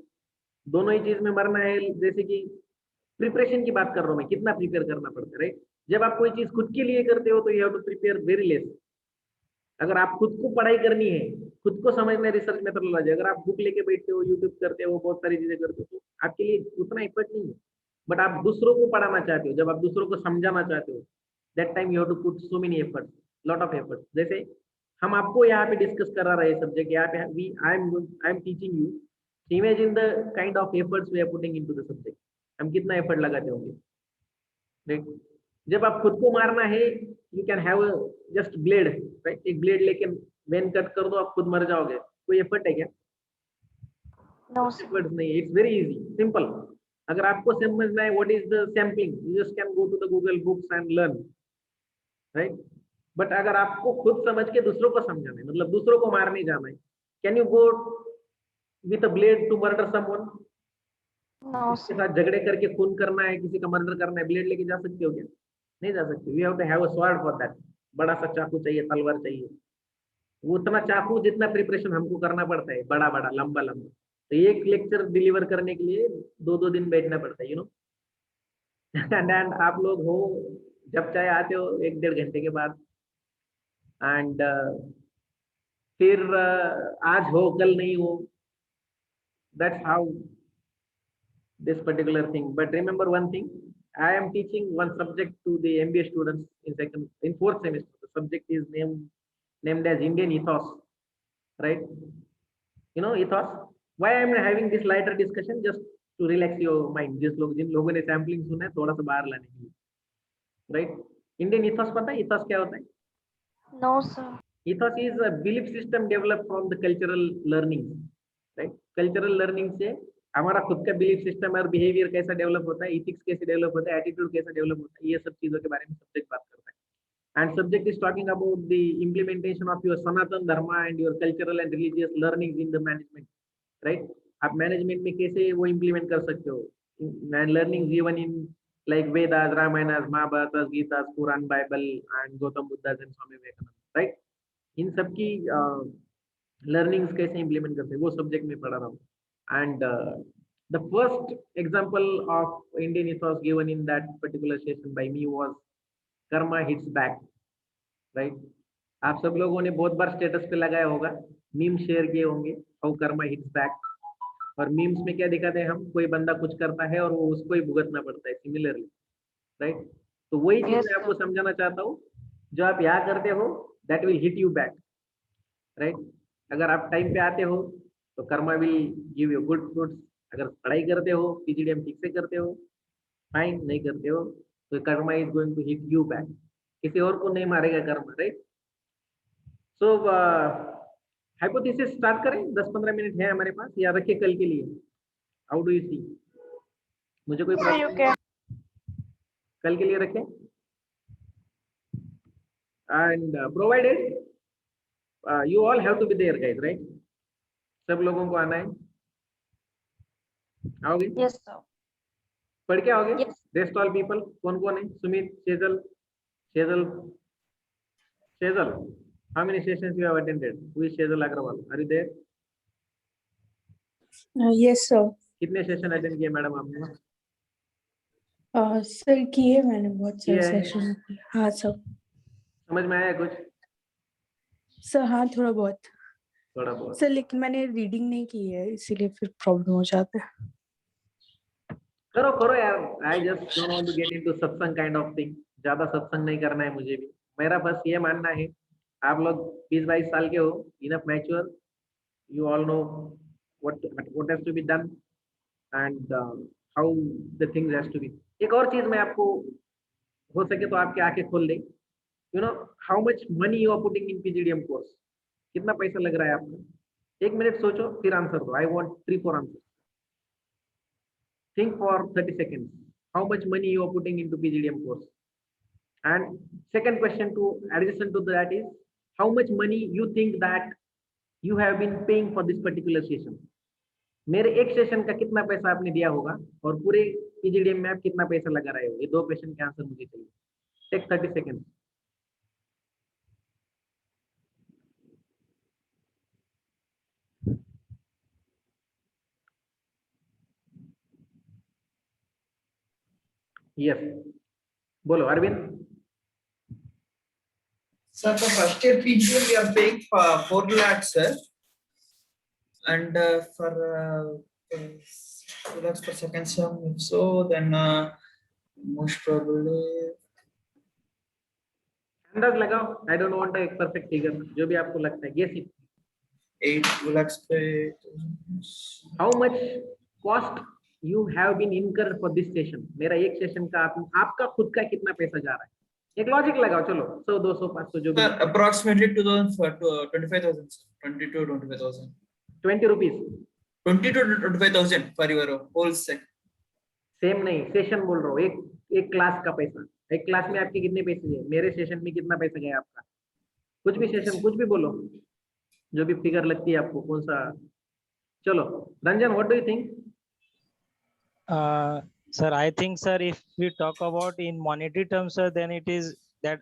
दोनों ही चीज में मरना है। जैसे कि प्रिपरेशन की बात कर रहा हूँ मैं, कितना प्रिपेयर करना पड़ता है, राइट? जब आप कोई चीज खुद के लिए करते हो तो you have to prepare very less. अगर आप खुद को पढ़ाई करनी है, खुद को समझना है रिसर्च मेथोडोलॉजी, अगर आप बुक लेके बैठते हो, यूट्यूब करते हो, बहुत सारी चीजें करते हो, तो आपके लिए उतना एफर्ट नहीं है। बट आप दूसरों को पढ़ाना चाहते हो, जब आप दूसरों को समझाना चाहते हो, that time you have to put so many effort, lot of effort. जैसे हम आपको यहाँ पे डिस्कस करा रहे सब्जेक्ट, यहाँ पे I am teaching you, imagine the kind of efforts we are putting into the subject. हम कितना एफर्ट लगाते होंगे, राइट? जब आप खुद को मारना है, you can have just blade, right? एक ब्लेड लेके वेन कट कर दो, आप खुद मर जाओगे। कोई एफर्ट है क्या? नो एफर्ट नहीं, इट्स वेरी इजी, सिंपल। अगर आपको समझना है what is the sampling, you just can go to the Google books and learn, right? But अगर आपको खुद समझ के दूसरों को समझाना है, मतलब दूसरों को मारने जाना है, can you go with a blade to murder someone? No, उसके साथ झगड़े करके खून करना है, किसी का मर्डर करना है, ब्लेड लेके जा सकते हो क्या? नहीं जा सकते। We have to have a sword for that. बड़ा सा चाकू चाहिए, तलवार चाहिए। वो उतना चाकू जितना प्रिपरेशन हमको करना पड़ता है, बड़ा बड़ा लंबा लंबा। तो एक लेक्चर डिलीवर करने के लिए 2-2 दिन बैठना पड़ता है, यू नो। एंड आप लोग हो, जब चाहे आते हो 1-1.5 घंटे के बाद। एंड फिर आज हो कल नहीं हो। That's how this particular thing. But remember one thing, I am teaching one subject to the MBA students in fourth semester. The subject is named as Indian ethos, right? You know ethos. Why I am having this lighter discussion, just to relax your mind. जिन लोगों ने सैम्पलिंग सुना है, थोड़ा सा बाहर लाने के लिए, right? Indian ethos पता है ethos क्या होता है? no, sir. Ethos is a belief system developed from the cultural learning, right? Cultural learning से हमारा खुद का बिलीफ सिस्टम और बिहेवियर कैसा डेवलप होता है, इथिक्स कैसे डेवलप होता है, एटीट्यूड कैसा डेवलप होता है, ये सब चीजों के बारे में सब्जेक्ट बात करता है। And subject is talking about the implementation of your Sanatan Dharma and your cultural and religious learnings in the management, right? आप मैनेजमेंट में कैसे वो इम्प्लीमेंट कर सकते हो, and learnings given in like Vedas, Ramayanas, Mahabharat, Gita, Quran, Bible and Gautam Buddha and Swami Vivekanand, right? इन सब की लर्निंग्स कैसे इम्प्लीमेंट करते हैं, वो सब्जेक्ट में पढ़ा रहा हूँ। And the first example of Indian ethos given in that particular session by me was karma hits back, right? आप सब लोगों ने बहुत बार स्टेटस पे लगाया होगा, मीम शेयर किए होंगे, हाउ कर्मा हिट्स बैक। और मीम्स में क्या दिखाते हैं हम, कोई बंदा कुछ करता है और वो उसको ही भुगतना पड़ता है, सिमिलरली, राइट? तो वही चीज Yes, मैं आपको sir. समझाना चाहता हूँ, जो आप यहाँ करते हो that will hit you back, right? अगर आप टाइम पे आते हो तो Karma will give you good fruits. अगर पढ़ाई करते हो, पीजीडीएम ठीक से करते हो, फाइन। नहीं करते हो तो karma is going to hit you back. किसी और को नहीं मारेगा कर्मा, राइट? सो हाइपोथेसिस स्टार्ट करें। 10-15 मिनट है हमारे पास, या रखिए कल के लिए? How do you see? मुझे कोई Yeah, प्रॉब्लम you नहीं can. है, कल के लिए रखें। And provided you all have to be there guys, right? सब लोगों को आना है। आओगे? Yes, sir. पढ़ के आओगे? Yes. रेस्ट ऑल पीपल कौन कौन है? सुमित, शेजल, शेजल, शेजल, how many sessions you have attended? Who is Shezal Agrawal? Are you there? Yes, sir. कितने सेशन अटेंड किए मैडम आपने? सर किए मैंने बहुत सारे किए हैं? सेशन। हाँ सर। समझ में आया कुछ? सर हाँ थोड़ा बहुत। थोड़ा बहुत। सर लेकिन मैंने रीडिंग नहीं की है, इसीलिए फिर प्रॉब्लम हो जाता है। करो करो यार, I just don't want to get into satsang kind of thing. ज्यादा सत्संग नहीं करना है मुझे भी। मेरा बस ये मानना है, आप लोग 20-22 साल के हो, enough mature, you all know what has to be done and how the things has to be. एक और चीज मैं आपको, हो सके तो आपके आंखें खोल दें। You know how much money you are putting in PGDM course? कितना पैसा लग रहा है आपका? 1 मिनट सोचो फिर आंसर दो। I want 3-4 answer. Think for 30 seconds. How much money you are putting into PGDM course? And second question to addition to that is, how much money you think that you have been paying for this particular session? मेरे एक सेशन का कितना पैसा आपने दिया होगा और पूरे पीजीडीएम में आप कितना पैसा लगा रहे हो? ये 2 क्वेश्चन के आंसर मुझे चाहिए। Take 30 second. यस, बोलो Arvind. Sir, for first year PGM we are paying for 4 lakhs, sir, and for 2 lakhs per second sem. So then most probably अंदाज लगाओ। आई डोंट वांट एक परफेक्ट फिगर, जो भी आपको लगता है। Guess it. 2 lakhs per. How much cost you have been incur for this session? मेरा एक सेशन का आपका खुद का कितना पैसा जा रहा है? एक लॉजिक लगाओ, चलो 100, 200, 500 जो भी। Sir, approximately 2000 to 25,000, sir. 20 to 25,000. 20 rupees. 20 to 25,000 for your whole set. Same नहीं, सेशन बोल रहा हूँ। एक क्लास का पैसा। एक क्लास में आपके कितने पैसे गए? मेरे सेशन में कितना पैसा गया आपका? कुछ भी सेशन, कुछ भी बोलो, जो भी फिगर लगती है आपको। कौन सा? चलो Ranjan, what do you think? Sir, I think, sir, if we talk about in monetary terms, sir, then it is that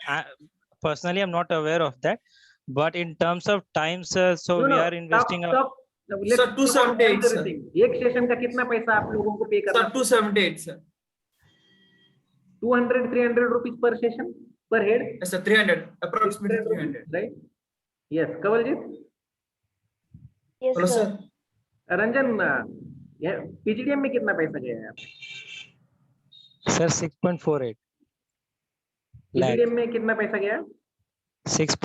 personally I'm not aware of that. But in terms of time, sir, so No, we no, are investing. let's Sir, think about 278, sir. everything. एक सेशन का कितना पैसा आप लोगों को पे करना? Sir, 278, sir. 200-300 rupees per session per head, Yes, sir, 300, approximately 300. right? Yes, Kawaljeet. Yes, Hello, sir. sir. Ranjan, PGDM में कितना पैसा गया है आपका? Sir, 6.48 lakh. पीजीडीएम में कितना पैसा गया? 6.